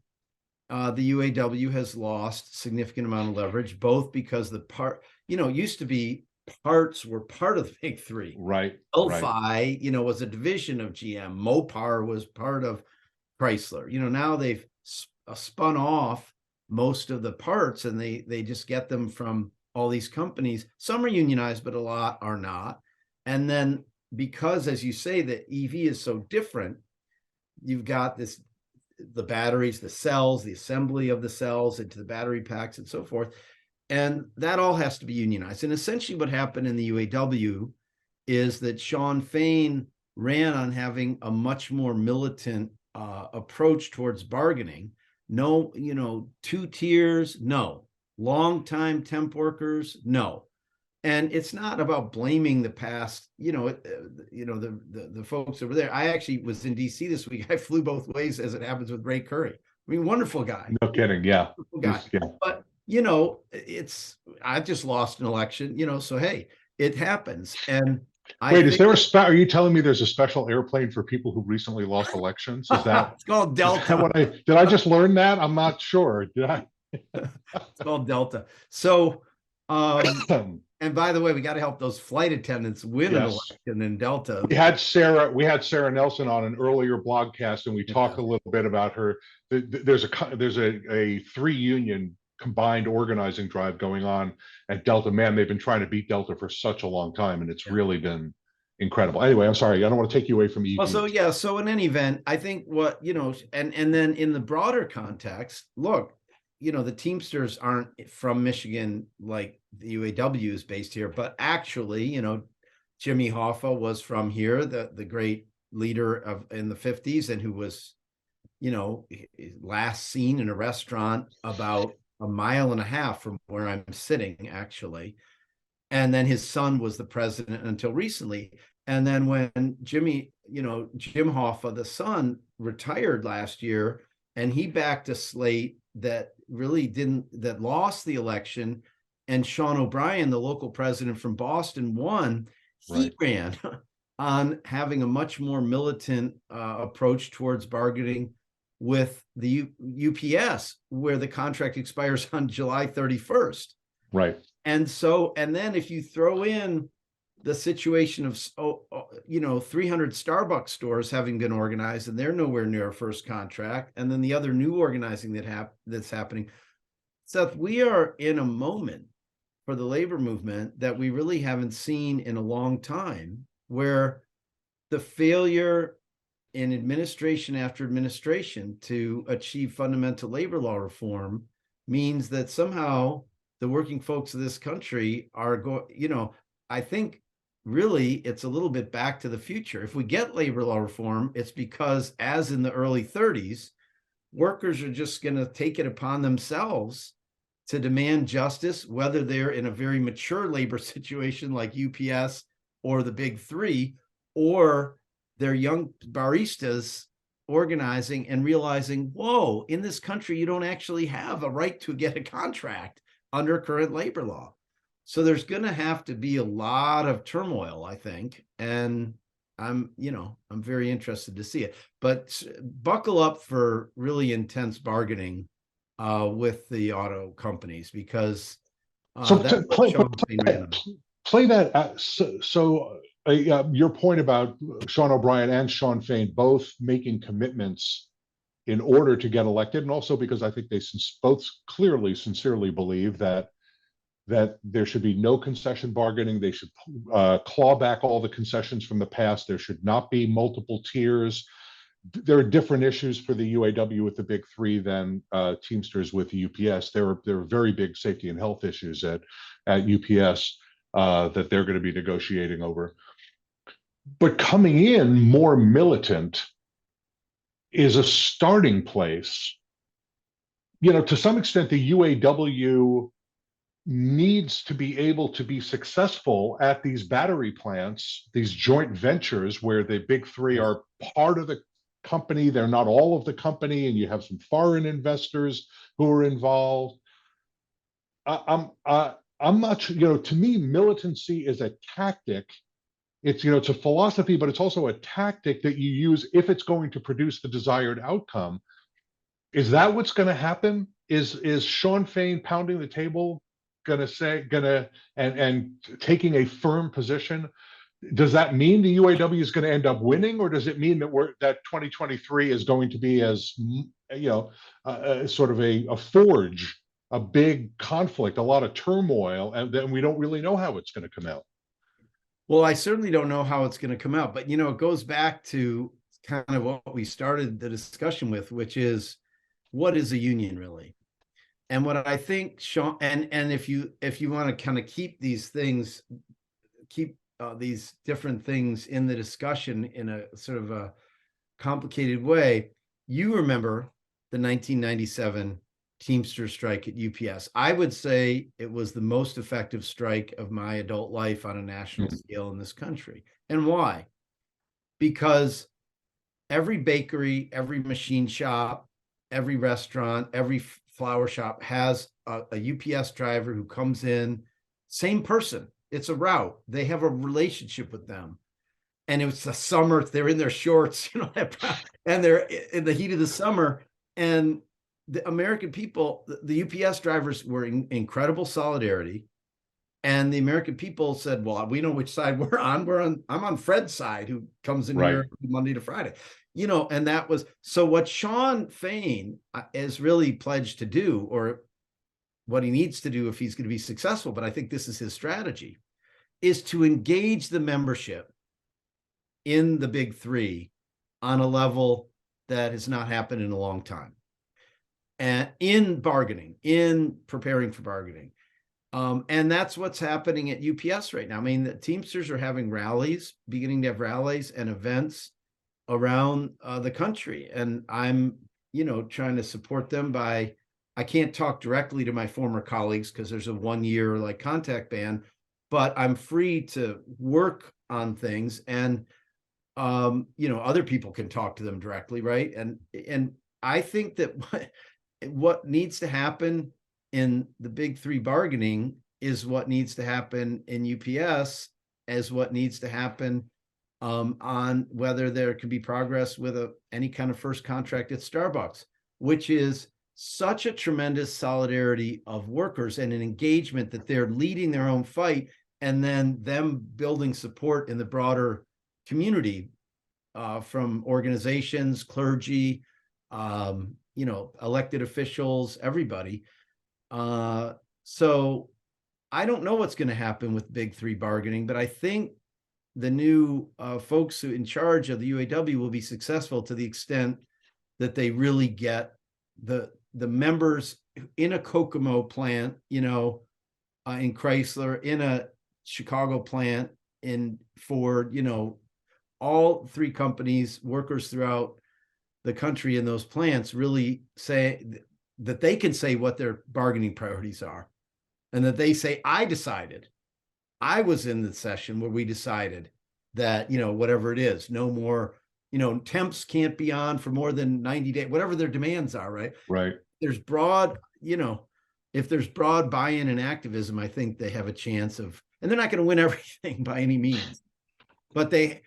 the UAW has lost significant amount of leverage, both because it used to be parts were part of the big three. Right. Delphi, was a division of GM. Mopar was part of Chrysler. Now they've spun off most of the parts, and they just get them from all these companies. Some are unionized, but a lot are not. And then because, as you say, the EV is so different, you've got the batteries, the cells, the assembly of the cells into the battery packs and so forth. And that all has to be unionized. And essentially what happened in the UAW is that Shawn Fain ran on having a much more militant approach towards bargaining. No, 2 tiers, no. Long-time temp workers, no. And it's not about blaming the past, the folks over there. I actually was in DC this week. I flew both ways, as it happens with Ray Curry. I mean, wonderful guy. No kidding. Yeah. Wonderful guy. Yeah. But, I've just lost an election, so hey, it happens. And wait, are you telling me there's a special airplane for people who recently lost elections? Is that it's called Delta? Did I just learn that? I'm not sure. Did I? It's called Delta. So, and by the way, we got to help those flight attendants win an election in Delta. We had Sarah Nelson on an earlier blogcast, and we talked a little bit about her. There's a 3-union combined organizing drive going on at Delta. Man, they've been trying to beat Delta for such a long time, and it's really been incredible. Anyway, I'm sorry, I don't want to take you away from EV. Well, so in any event, I think what and then in the broader context, look, the Teamsters aren't from Michigan like the UAW is based here, but actually, Jimmy Hoffa was from here, the great leader in the 50s, and who was, last seen in a restaurant about a mile and a half from where I'm sitting, actually. And then his son was the president until recently. And then when Jim Hoffa, the son, retired last year, and he backed a slate that lost the election, and Sean O'Brien, the local president from Boston, won. He ran on having a much more militant approach towards bargaining with the UPS, where the contract expires on July 31st. Right. And then if you throw in the situation of 300 Starbucks stores having been organized, and they're nowhere near a first contract, and then the other new organizing that's happening, Seth, we are in a moment for the labor movement that we really haven't seen in a long time, where the failure in administration after administration to achieve fundamental labor law reform means that somehow the working folks of this country are I think really it's a little bit back to the future. If we get labor law reform, it's because, as in the early 30s, workers are just going to take it upon themselves to demand justice, whether they're in a very mature labor situation like UPS or the big three, or they're young baristas organizing and realizing, whoa, in this country, you don't actually have a right to get a contract under current labor law. So there's going to have to be a lot of turmoil, I think. And I'm very interested to see it. But buckle up for really intense bargaining with the auto companies, because play that. Your point about Sean O'Brien and Shawn Fain both making commitments in order to get elected, and also because I think they both clearly, sincerely believe that there should be no concession bargaining. They should claw back all the concessions from the past. There should not be multiple tiers. There are different issues for the UAW with the big three than Teamsters with the UPS. There are very big safety and health issues at UPS that they're going to be negotiating over. But coming in more militant is a starting place to some extent, the UAW needs to be able to be successful at these battery plants, these joint ventures where the big three Yes. are part of the company, they're not all of the company, and you have some foreign investors who are involved. I'm not sure, to me, militancy is a tactic. It's a philosophy, but it's also a tactic that you use if it's going to produce the desired outcome. Is that what's going to happen? Is Sean Fain pounding the table and taking a firm position? Does that mean the UAW is going to end up winning, or does it mean that 2023 is going to be as sort of a forge, a big conflict, a lot of turmoil, and then we don't really know how it's going to come out? Well, I certainly don't know how it's going to come out, but it goes back to kind of what we started the discussion with, which is, what is a union really? And what I think, Sean, and if you want to kind of keep these things, keep these different things in the discussion in a sort of a complicated way, you remember the 1997 Teamster strike at UPS. I would say it was the most effective strike of my adult life on a national scale in this country. And why? Because every bakery, every machine shop, every restaurant, every flower shop has a UPS driver who comes in, same person. It's a route. They have a relationship with them. And it was the summer, they're in their shorts, and they're in the heat of the summer. And the American people, the UPS drivers were in incredible solidarity. And the American people said, well, we know which side we're on. I'm on Fred's side, who comes in here Monday to Friday. And that was, so what Sean Fain is really pledged to do, or what he needs to do if he's going to be successful, but I think this is his strategy, is to engage the membership in the big three on a level that has not happened in a long time. And in bargaining, in preparing for bargaining. And that's what's happening at UPS right now. I mean, the Teamsters are having rallies, beginning to have rallies and events around the country. And I'm, trying to support them by, I can't talk directly to my former colleagues because there's a 1-year like contact ban, but I'm free to work on things, and other people can talk to them directly, right? And I think that what needs to happen in the big three bargaining is what needs to happen in UPS, as what needs to happen on whether there could be progress with any kind of first contract at Starbucks, which is such a tremendous solidarity of workers and an engagement that they're leading their own fight, and then them building support in the broader community from organizations, clergy, elected officials, everybody. So I don't know what's going to happen with big three bargaining, but I think the new folks who in charge of the UAW will be successful to the extent that they really get the members in a Kokomo plant, in Chrysler, in a Chicago plant, in Ford, all three companies, workers throughout the country in those plants really say that they can say what their bargaining priorities are, and that they say, I was in the session where we decided that, whatever it is, no more, temps can't be on for more than 90 days, whatever their demands are, right? Right. There's broad, if there's broad buy-in and activism, I think they have a chance of, and they're not going to win everything by any means, but they,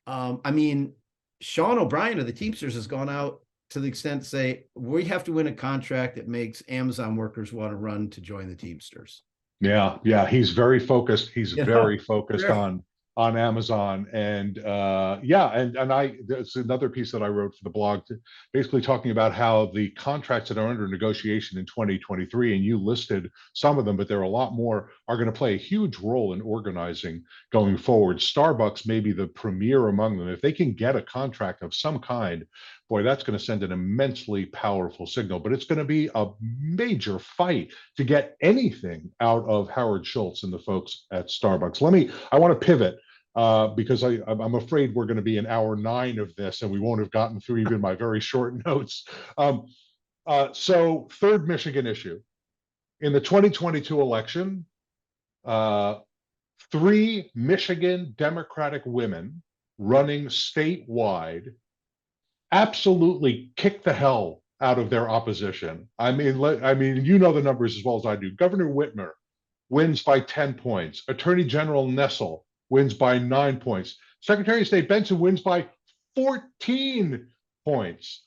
I mean, Sean O'Brien of the Teamsters has gone out to the extent to say, we have to win a contract that makes Amazon workers want to run to join the Teamsters. Yeah, he's very focused. He's very focused very, on Amazon, and that's another piece that I wrote for the blog, basically talking about how the contracts that are under negotiation in 2023, and you listed some of them, but there are a lot more, are going to play a huge role in organizing going forward. Starbucks may be the premier among them. If they can get a contract of some kind, boy, that's going to send an immensely powerful signal. But it's going to be a major fight to get anything out of Howard Schultz and the folks at Starbucks. I want to pivot because I'm afraid we're going to be in hour 9 of this, and we won't have gotten through even my very short notes. So third Michigan issue. In the 2022 election, uh, three Michigan Democratic women running statewide absolutely kicked the hell out of their opposition. I mean, you know the numbers as well as I do. Governor Whitmer wins by 10 points. Attorney General Nessel wins by 9 points. Secretary of State Benson wins by 14 points.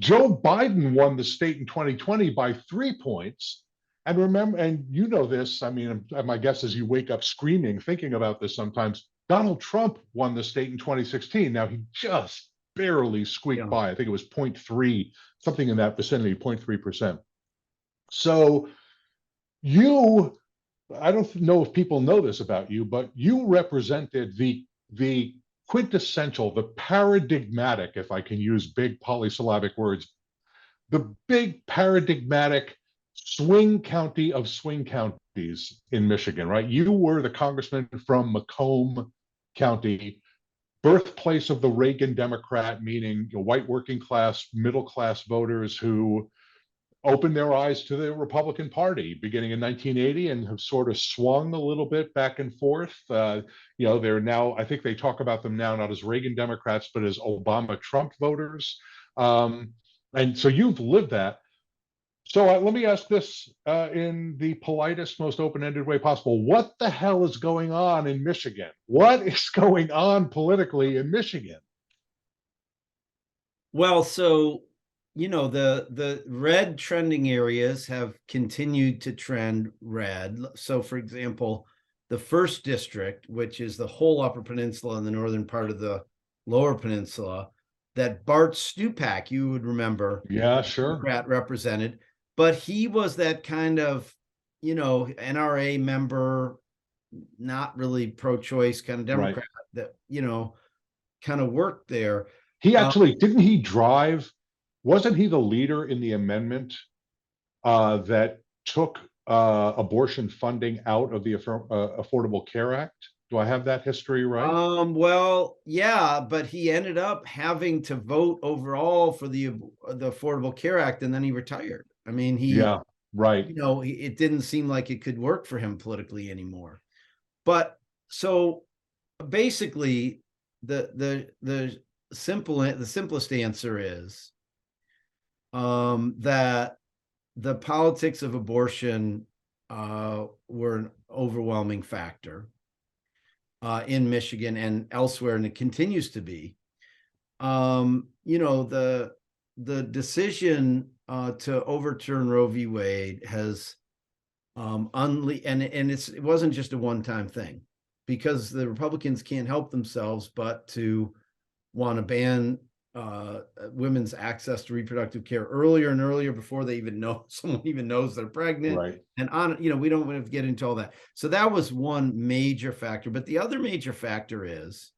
Joe Biden won the state in 2020 by 3 points. And remember, and you know this, I mean, my guess is you wake up screaming, thinking about this sometimes. Donald Trump won the state in 2016. Now, he just barely squeaked by. I think it was 0.3, something in that vicinity, 0.3%. So you, I don't know if people know this about you, but you represented the quintessential, the paradigmatic, if I can use big polysyllabic words, the big paradigmatic swing county of swing counties in Michigan, right? You were the congressman from Macomb County, birthplace of the Reagan Democrat, meaning white working class, middle class voters who opened their eyes to the Republican Party beginning in 1980 and have sort of swung a little bit back and forth. They're now, I think they talk about them now not as Reagan Democrats, but as Obama Trump voters. And so you've lived that. So let me ask this in the politest, most open-ended way possible. What the hell is going on in Michigan? What is going on politically in Michigan? Well, so, the red trending areas have continued to trend red. So, for example, the first district, which is the whole Upper Peninsula and the northern part of the Lower Peninsula, that Bart Stupak, you would remember, yeah, sure, Democrat represented, but he was that kind of, NRA member, not really pro-choice kind of Democrat that, kind of worked there. He actually, didn't he drive, wasn't he the leader in the amendment that took abortion funding out of the Affordable Care Act? Do I have that history right? Well, yeah, but he ended up having to vote overall for the Affordable Care Act, and then he retired. I mean, yeah, right. It didn't seem like it could work for him politically anymore. But so basically, the simplest answer is that the politics of abortion were an overwhelming factor in Michigan and elsewhere, and it continues to be. The decision to overturn Roe v. Wade has it wasn't just a one-time thing, because the Republicans can't help themselves but to want to ban women's access to reproductive care earlier and earlier before they even know someone even knows they're pregnant. Right. And we don't want to get into all that. So that was one major factor. But the other major factor is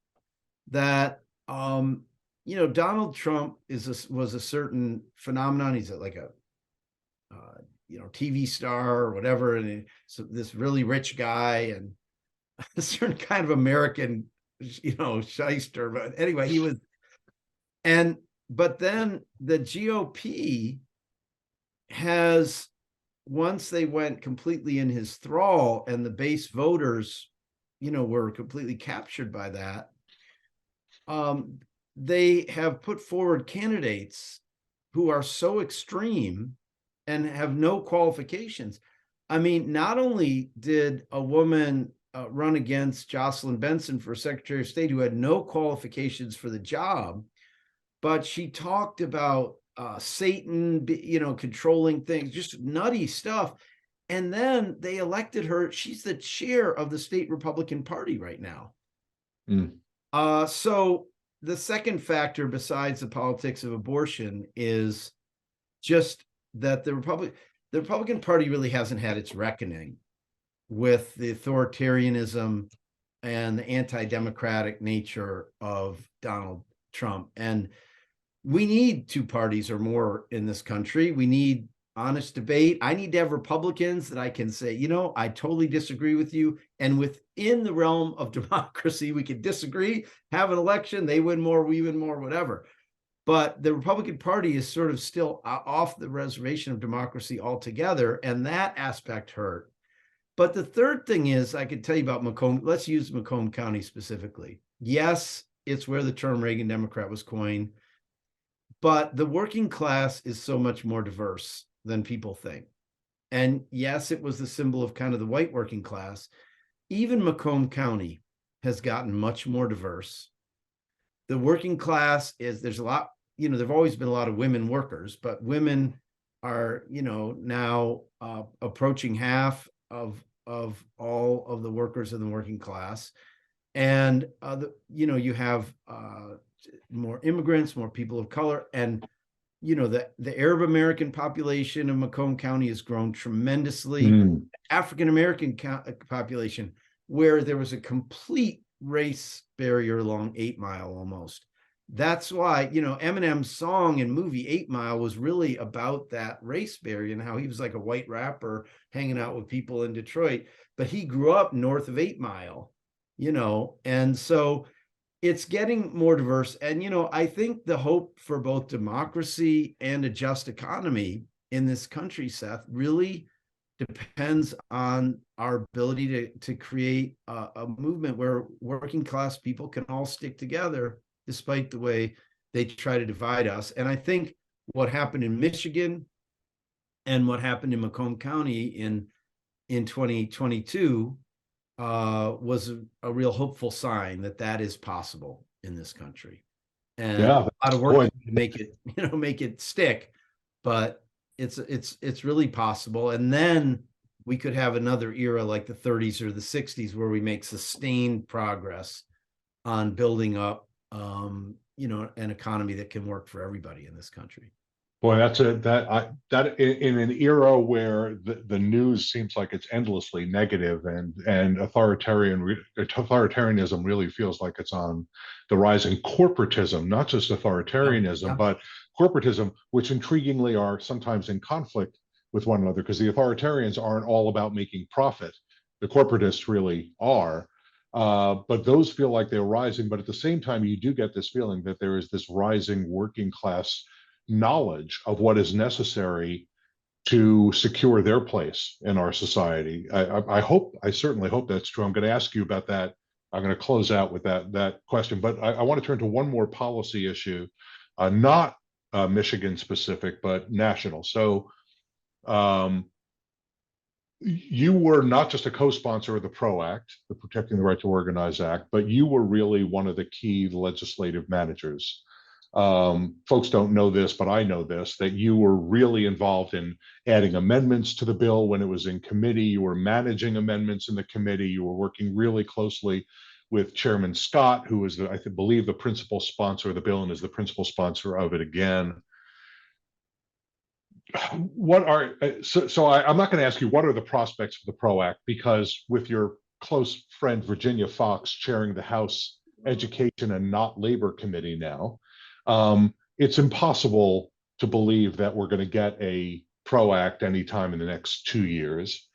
that Donald Trump was a certain phenomenon. He's like a TV star or whatever, and so this really rich guy and a certain kind of American, shyster. But anyway, he was, but then the GOP has, once they went completely in his thrall and the base voters, were completely captured by that, they have put forward candidates who are so extreme and have no qualifications. I mean, not only did a woman run against Jocelyn Benson for Secretary of State who had no qualifications for the job, but she talked about Satan, controlling things, just nutty stuff. And then they elected her. She's the chair of the state Republican Party right now. So the second factor besides the politics of abortion is just that the Republican Party really hasn't had its reckoning with the authoritarianism and the anti-democratic nature of Donald Trump. And we need two parties or more in this country. We need honest debate. I need to have Republicans that I can say, I totally disagree with you. And within the realm of democracy, we can disagree, have an election, they win more, we win more, whatever. But the Republican Party is sort of still off the reservation of democracy altogether, and that aspect hurt. But the third thing is, I could tell you about Macomb. Let's use Macomb County specifically. Yes, it's where the term Reagan Democrat was coined, but the working class is so much more diverse than people think. And yes, it was the symbol of kind of the white working class. Even Macomb County has gotten much more diverse. The working class there's a lot, there've always been a lot of women workers, but women are, now approaching half of all of the workers in the working class. And, you have more immigrants, more people of color. And, the Arab American population of Macomb County has grown tremendously. African American population, where there was a complete race barrier along 8 Mile almost. That's why, Eminem's song and movie 8 Mile was really about that race barrier and how he was like a white rapper hanging out with people in Detroit, but he grew up north of 8 Mile, and so it's getting more diverse. And, I think the hope for both democracy and a just economy in this country, Seth, really depends on our ability to create a movement where working class people can all stick together despite the way they try to divide us. And I think what happened in Michigan and what happened in Macomb County in 2022 was a real hopeful sign that is possible in this country. And a lot of work to make it stick, but it's really possible. And then we could have another era like the 30s or the 60s where we make sustained progress on building up an economy that can work for everybody in this country. Boy, that in an era where the news seems like it's endlessly negative and authoritarianism really feels like it's on the rise, in corporatism, not just authoritarianism, but corporatism, which intriguingly are sometimes in conflict with one another, because the authoritarians aren't all about making profit. The corporatists really are. But those feel like they're rising. But at the same time, you do get this feeling that there is this rising working class knowledge of what is necessary to secure their place in our society. I certainly hope that's true. I'm going to ask you about that. I'm going to close out with that question, but I want to turn to one more policy issue, not Michigan specific, but national. So you were not just a co-sponsor of the PRO Act, the Protecting the Right to Organize Act, but you were really one of the key legislative managers. Folks don't know this, but I know this, that you were really involved in adding amendments to the bill when it was in committee. You were managing amendments in the committee. You were working really closely with Chairman Scott, who is, I believe, the principal sponsor of the bill and is the principal sponsor of it again. I'm not going to ask you what are the prospects for the PRO Act, because with your close friend Virginia Fox chairing the House Education and not Labor Committee now, it's impossible to believe that we're going to get a PRO Act anytime in the next 2 years.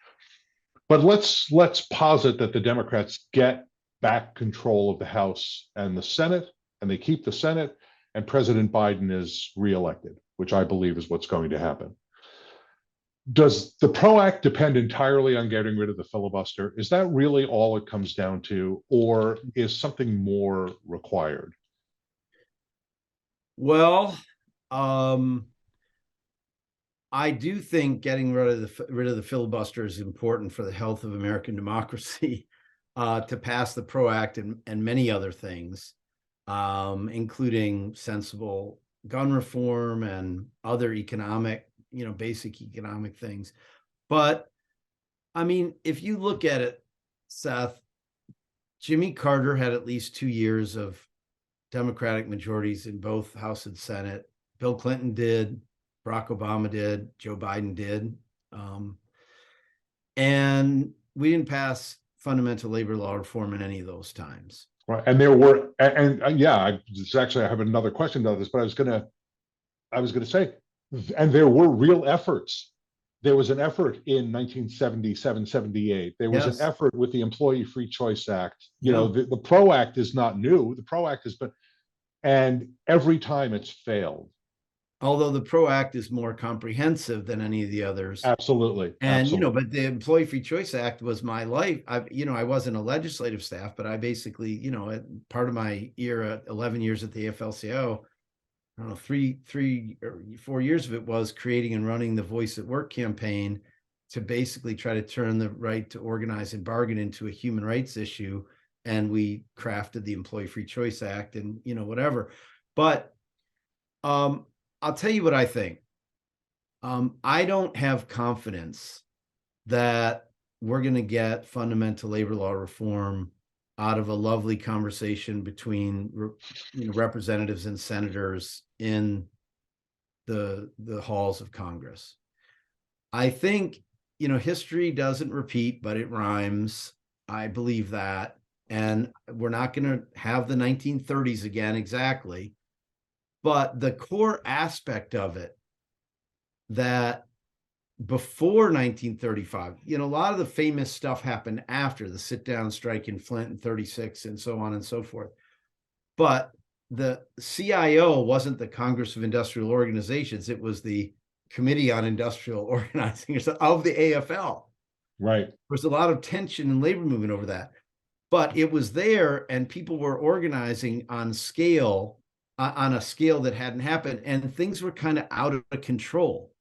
But let's posit that the Democrats get back control of the House and the Senate, and they keep the Senate, and President Biden is reelected, which I believe is what's going to happen. Does the PRO Act depend entirely on getting rid of the filibuster? Is that really all it comes down to, or is something more required? Well, I do think getting rid of the filibuster is important for the health of American democracy, to pass the PRO Act and many other things, including sensible gun reform and other basic economic things. But I mean, if you look at it, Seth, Jimmy Carter had at least 2 years of Democratic majorities in both House and Senate. Bill Clinton did, Barack Obama did, Joe Biden did. And we didn't pass fundamental labor law reform in any of those times. Right. And there were, I have another question about this, but I was going to say, and there were real efforts. There was an effort in 1977, 78. There was an effort with the Employee Free Choice Act. The PRO Act is not new. The PRO Act has been, And every time it's failed. Although the PRO Act is more comprehensive than any of the others. Absolutely. And, Absolutely. but the Employee Free Choice Act was my life. I wasn't a legislative staff, but I basically, part of my era, 11 years at the AFL-CIO, I don't know, 3 or 4 years of it was creating and running the Voice at Work campaign to basically try to turn the right to organize and bargain into a human rights issue. And we crafted the Employee Free Choice Act and, whatever. But I'll tell you what I think. I don't have confidence that we're going to get fundamental labor law reform out of a lovely conversation between representatives and senators in the halls of Congress. I think history doesn't repeat, but it rhymes. I believe that, and we're not going to have the 1930s again exactly, but the core aspect of it that before 1935, a lot of the famous stuff happened after the sit-down strike in Flint in 36 and so on and so forth. But the CIO wasn't the Congress of Industrial Organizations. It was the Committee on Industrial Organizing of the AFL. Right. There was a lot of tension and labor movement over that. But it was there, and people were organizing on a scale that hadn't happened, and things were kind of out of control.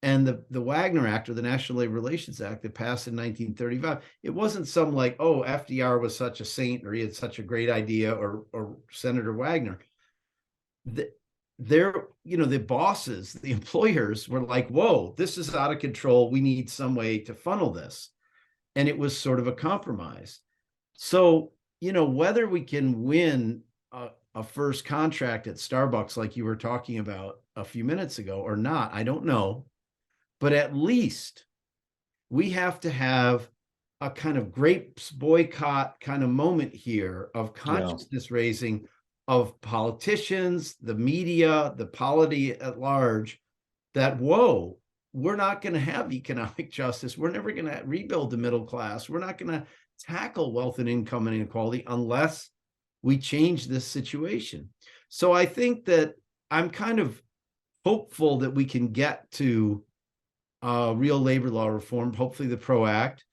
And the Wagner Act, or the National Labor Relations Act, that passed in 1935, it wasn't some like, oh, FDR was such a saint, or he had such a great idea, or Senator Wagner. The bosses, the employers were like, whoa, this is out of control. We need some way to funnel this. And it was sort of a compromise. So, whether we can win a first contract at Starbucks, like you were talking about a few minutes ago, or not, I don't know. But at least we have to have a kind of grapes boycott kind of moment here of consciousness raising of politicians, the media, the polity at large, that, whoa, we're not going to have economic justice. We're never going to rebuild the middle class. We're not going to tackle wealth and income inequality unless we change this situation. So I think that I'm kind of hopeful that we can get to real labor law reform, hopefully the PRO Act.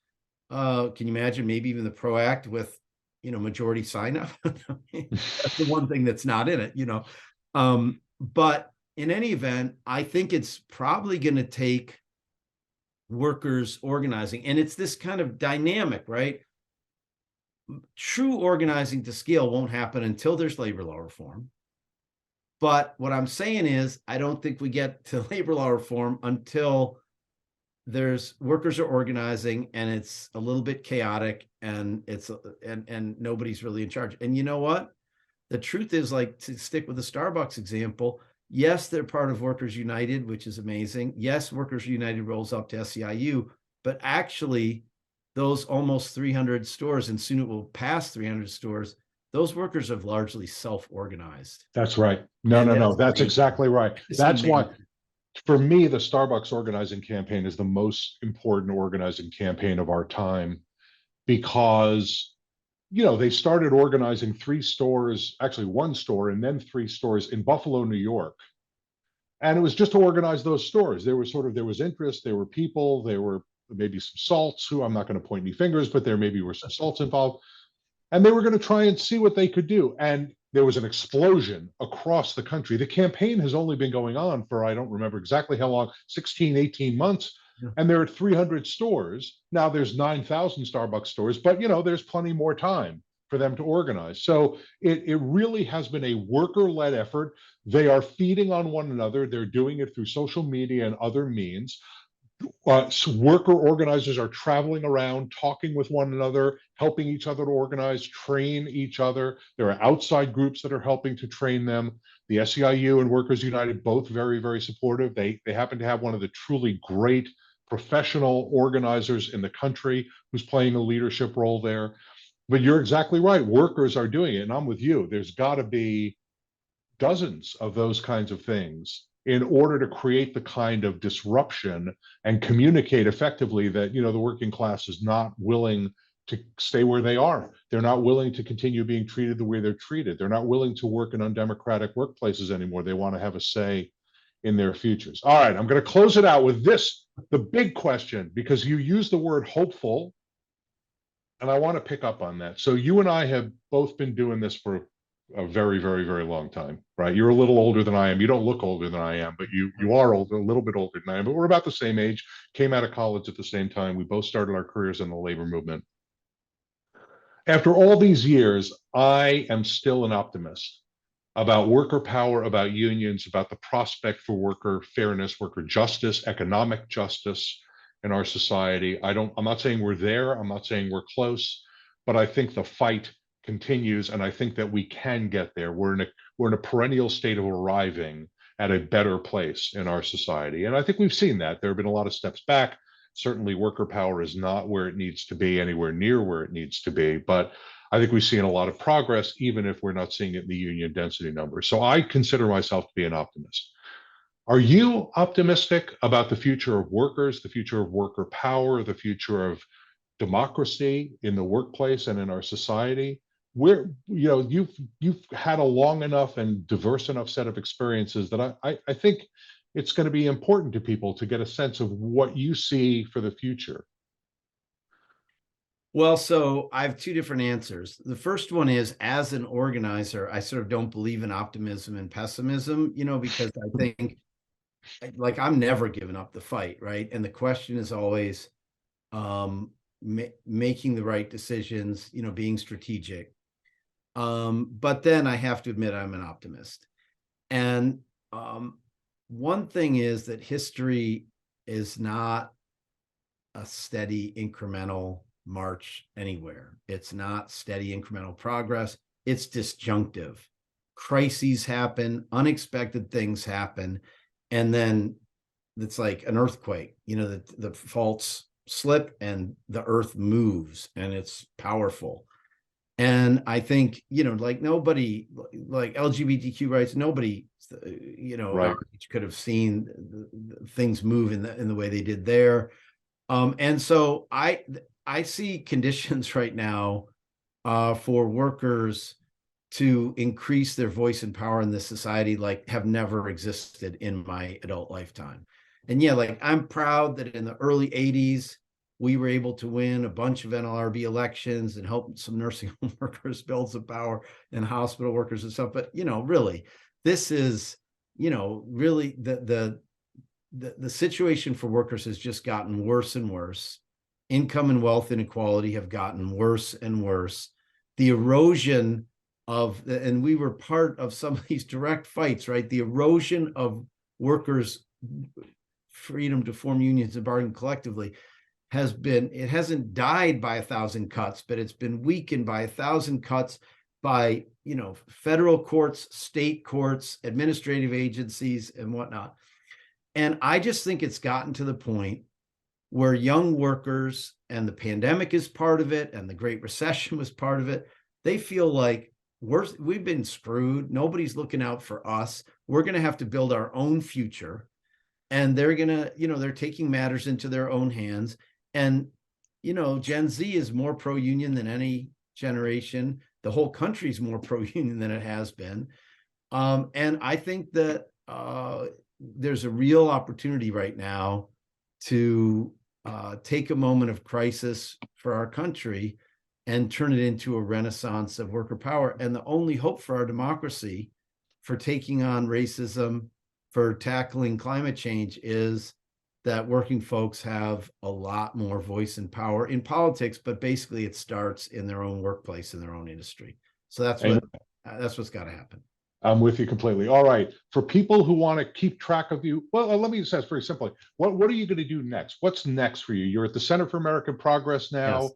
Can you imagine maybe even the PRO Act with, majority sign up? That's the one thing that's not in it, but in any event, I think it's probably going to take workers organizing. And it's this kind of dynamic, right? True organizing to scale won't happen until there's labor law reform. But what I'm saying is, I don't think we get to labor law reform until there's workers are organizing and it's a little bit chaotic and and nobody's really in charge. And you know what? The truth is, like, to stick with the Starbucks example, yes, they're part of Workers United, which is amazing. Yes, Workers United rolls up to SEIU, but actually those almost 300 stores, and soon it will pass 300 stores, those workers have largely self-organized. That's right. No. That's exactly right. That's why, for me, the Starbucks organizing campaign is the most important organizing campaign of our time, because, they started organizing 3 stores, actually 1 store, and then 3 stores in Buffalo, New York. And it was just to organize those stores. There was interest, there were people, there were maybe some salts, who, I'm not going to point any fingers, but there maybe were some salts involved. And they were going to try and see what they could do. And there was an explosion across the country. The campaign has only been going on for, I don't remember exactly how long, 16, 18 months. Yeah. And there are 300 stores. Now there's 9,000 Starbucks stores, but there's plenty more time for them to organize. So it really has been a worker-led effort. They are feeding on one another. They're doing it through social media and other means. So worker organizers are traveling around, talking with one another, helping each other to organize, train each other. There are outside groups that are helping to train them. The SEIU and Workers United, both very, very supportive. They happen to have one of the truly great professional organizers in the country who's playing a leadership role there. But you're exactly right. Workers are doing it, and I'm with you. There's got to be dozens of those kinds of things in order to create the kind of disruption and communicate effectively that, the working class is not willing to stay where they are. They're not willing to continue being treated the way they're treated. They're not willing to work in undemocratic workplaces anymore. They want to have a say in their futures. All right, I'm going to close it out with this, the big question, because you use the word hopeful, and I want to pick up on that. So you and I have both been doing this for a very, very, very long time, right? You're a little older than I am. You don't look older than I am, but you are older, a little bit older than I am. But we're about the same age. Came out of college at the same time. We both started our careers in the labor movement. After all these years, I am still an optimist about worker power, about unions, about the prospect for worker fairness, worker justice, economic justice in our society. I'm not saying we're there. I'm not saying we're close, but I think the fight continues, and I think that we can get there. We're in a perennial state of arriving at a better place in our society, and I think we've seen that. There have been a lot of steps back. Certainly, worker power is not where it needs to be, anywhere near where it needs to be, but I think we've seen a lot of progress, even if we're not seeing it in the union density numbers. So I consider myself to be an optimist. Are you optimistic about the future of workers, the future of worker power, the future of democracy in the workplace and in our society? Where, you've had a long enough and diverse enough set of experiences that I think it's going to be important to people to get a sense of what you see for the future. Well, so I have two different answers. The first one is, as an organizer, I sort of don't believe in optimism and pessimism, because I think, like, I'm never giving up the fight, right? And the question is always making the right decisions, being strategic. But then I have to admit I'm an optimist. And one thing is that history is not a steady incremental march anywhere. It's not steady incremental progress. It's disjunctive. Crises happen, unexpected things happen, and then it's like an earthquake. The faults slip and the earth moves, and it's powerful. And I think, like nobody, like LGBTQ rights, nobody, Right. could have seen things move in the way they did there. And so I see conditions right now for workers to increase their voice and power in this society like have never existed in my adult lifetime. And yeah, like I'm proud that in the early 80s, we were able to win a bunch of NLRB elections and help some nursing home workers build some power and hospital workers and stuff. But, really, this is, really the situation for workers has just gotten worse and worse. Income and wealth inequality have gotten worse and worse. The erosion and we were part of some of these direct fights, right? The erosion of workers' freedom to form unions and bargain collectively it hasn't died by 1,000 cuts, but it's been weakened by 1,000 cuts by, federal courts, state courts, administrative agencies, and whatnot. And I just think it's gotten to the point where young workers, and the pandemic is part of it, and the Great Recession was part of it, they feel like we've been screwed. Nobody's looking out for us. We're going to have to build our own future. And they're going to, they're taking matters into their own hands. And, Gen Z is more pro-union than any generation. The whole country's more pro-union than it has been. And I think that there's a real opportunity right now to take a moment of crisis for our country and turn it into a renaissance of worker power. And the only hope for our democracy, for taking on racism, for tackling climate change, is that working folks have a lot more voice and power in politics, but basically it starts in their own workplace, in their own industry. So that's what's got to happen. I'm with you completely. All right. For people who want to keep track of you, well, let me just ask very simply, what are you going to do next? What's next for you? You're at the Center for American Progress now. Yes.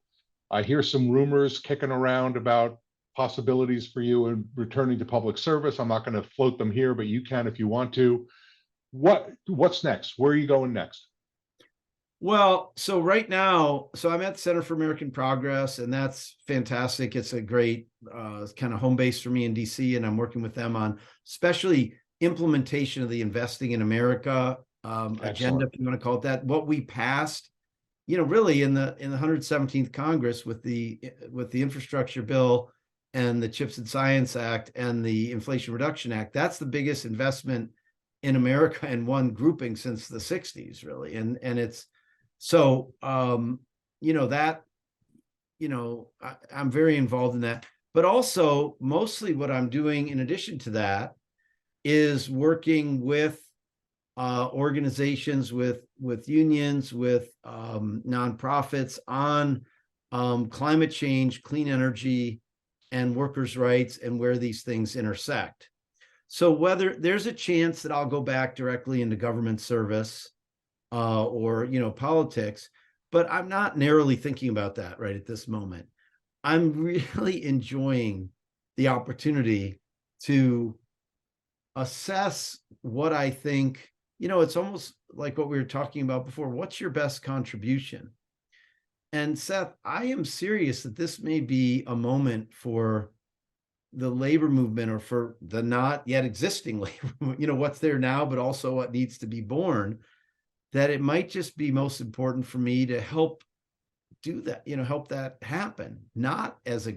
I hear some rumors kicking around about possibilities for you in returning to public service. I'm not going to float them here, but you can if you want to. What's next? Where are you going next? Well, so right now, I'm at the Center for American Progress, and that's fantastic. It's a great kind of home base for me in DC, and I'm working with them on especially implementation of the Investing in America agenda, if you want to call it that. What we passed really in the 117th Congress with the infrastructure bill and the Chips and Science Act and the Inflation Reduction Act, that's the biggest investment in America in one grouping since the 60s, really. And it's so that I'm very involved in that. But also, mostly what I'm doing in addition to that is working with organizations, with unions, with nonprofits on climate change, clean energy, and workers' rights, and where these things intersect. So whether there's a chance that I'll go back directly into government service or politics, but I'm not narrowly thinking about that right at this moment. I'm really enjoying the opportunity to assess what I think, it's almost like what we were talking about before. What's your best contribution? And Seth, I am serious that this may be a moment for the labor movement, or for the not yet existing labor, what's there now, but also what needs to be born, that it might just be most important for me to help do that, help that happen, not as a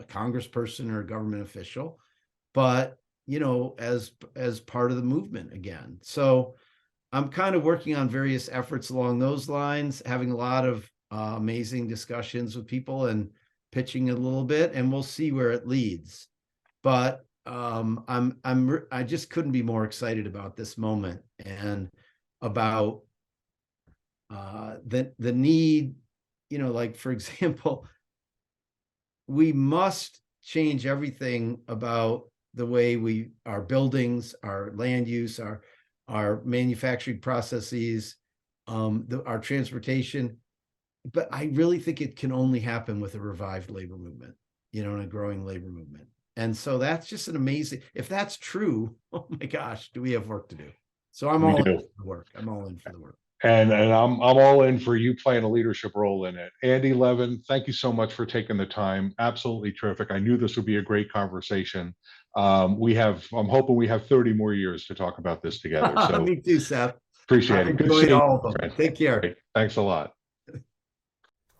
congressperson or a government official, but as part of the movement again. So I'm kind of working on various efforts along those lines, having a lot of amazing discussions with people and pitching a little bit, and we'll see where it leads. But I just couldn't be more excited about this moment, and about the need, like, for example, we must change everything about the way our buildings, our land use, our manufacturing processes, our transportation. But I really think it can only happen with a revived labor movement, and a growing labor movement. And so that's just an amazing, if that's true, oh my gosh, do we have work to do? So I'm all in for the work. I'm all in for the work. And I'm all in for you playing a leadership role in it. Andy, Levin, thank you so much for taking the time. Absolutely terrific. I knew this would be a great conversation. I'm hoping we have 30 more years to talk about this together. So Me too, Seth. Appreciate it. Good to see all of them. Take care. Great. Thanks a lot.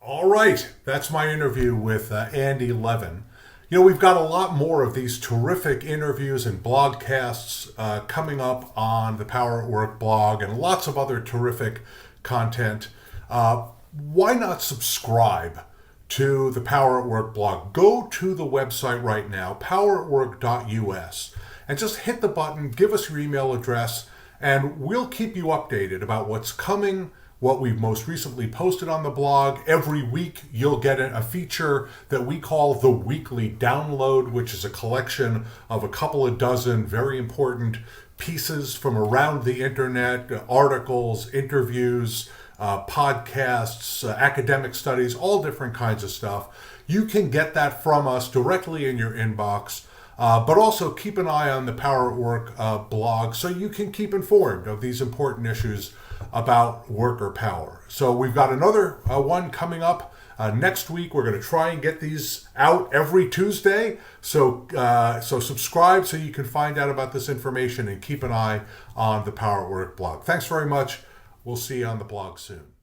All right. That's my interview with Andy Levin. We've got a lot more of these terrific interviews and blogcasts coming up on the Power at Work blog, and lots of other terrific content. Why not subscribe to the Power at Work blog? Go to the website right now, poweratwork.us, and just hit the button, give us your email address, and we'll keep you updated about what's coming, what we've most recently posted on the blog. Every week you'll get a feature that we call the Weekly Download, which is a collection of a couple of dozen very important pieces from around the internet, articles, interviews, podcasts, academic studies, all different kinds of stuff. You can get that from us directly in your inbox. But also keep an eye on the Power at Work blog so you can keep informed of these important issues about worker power. So we've got another one coming up next week. We're going to try and get these out every Tuesday. So subscribe so you can find out about this information, and keep an eye on the Power at Work blog. Thanks very much. We'll see you on the blog soon.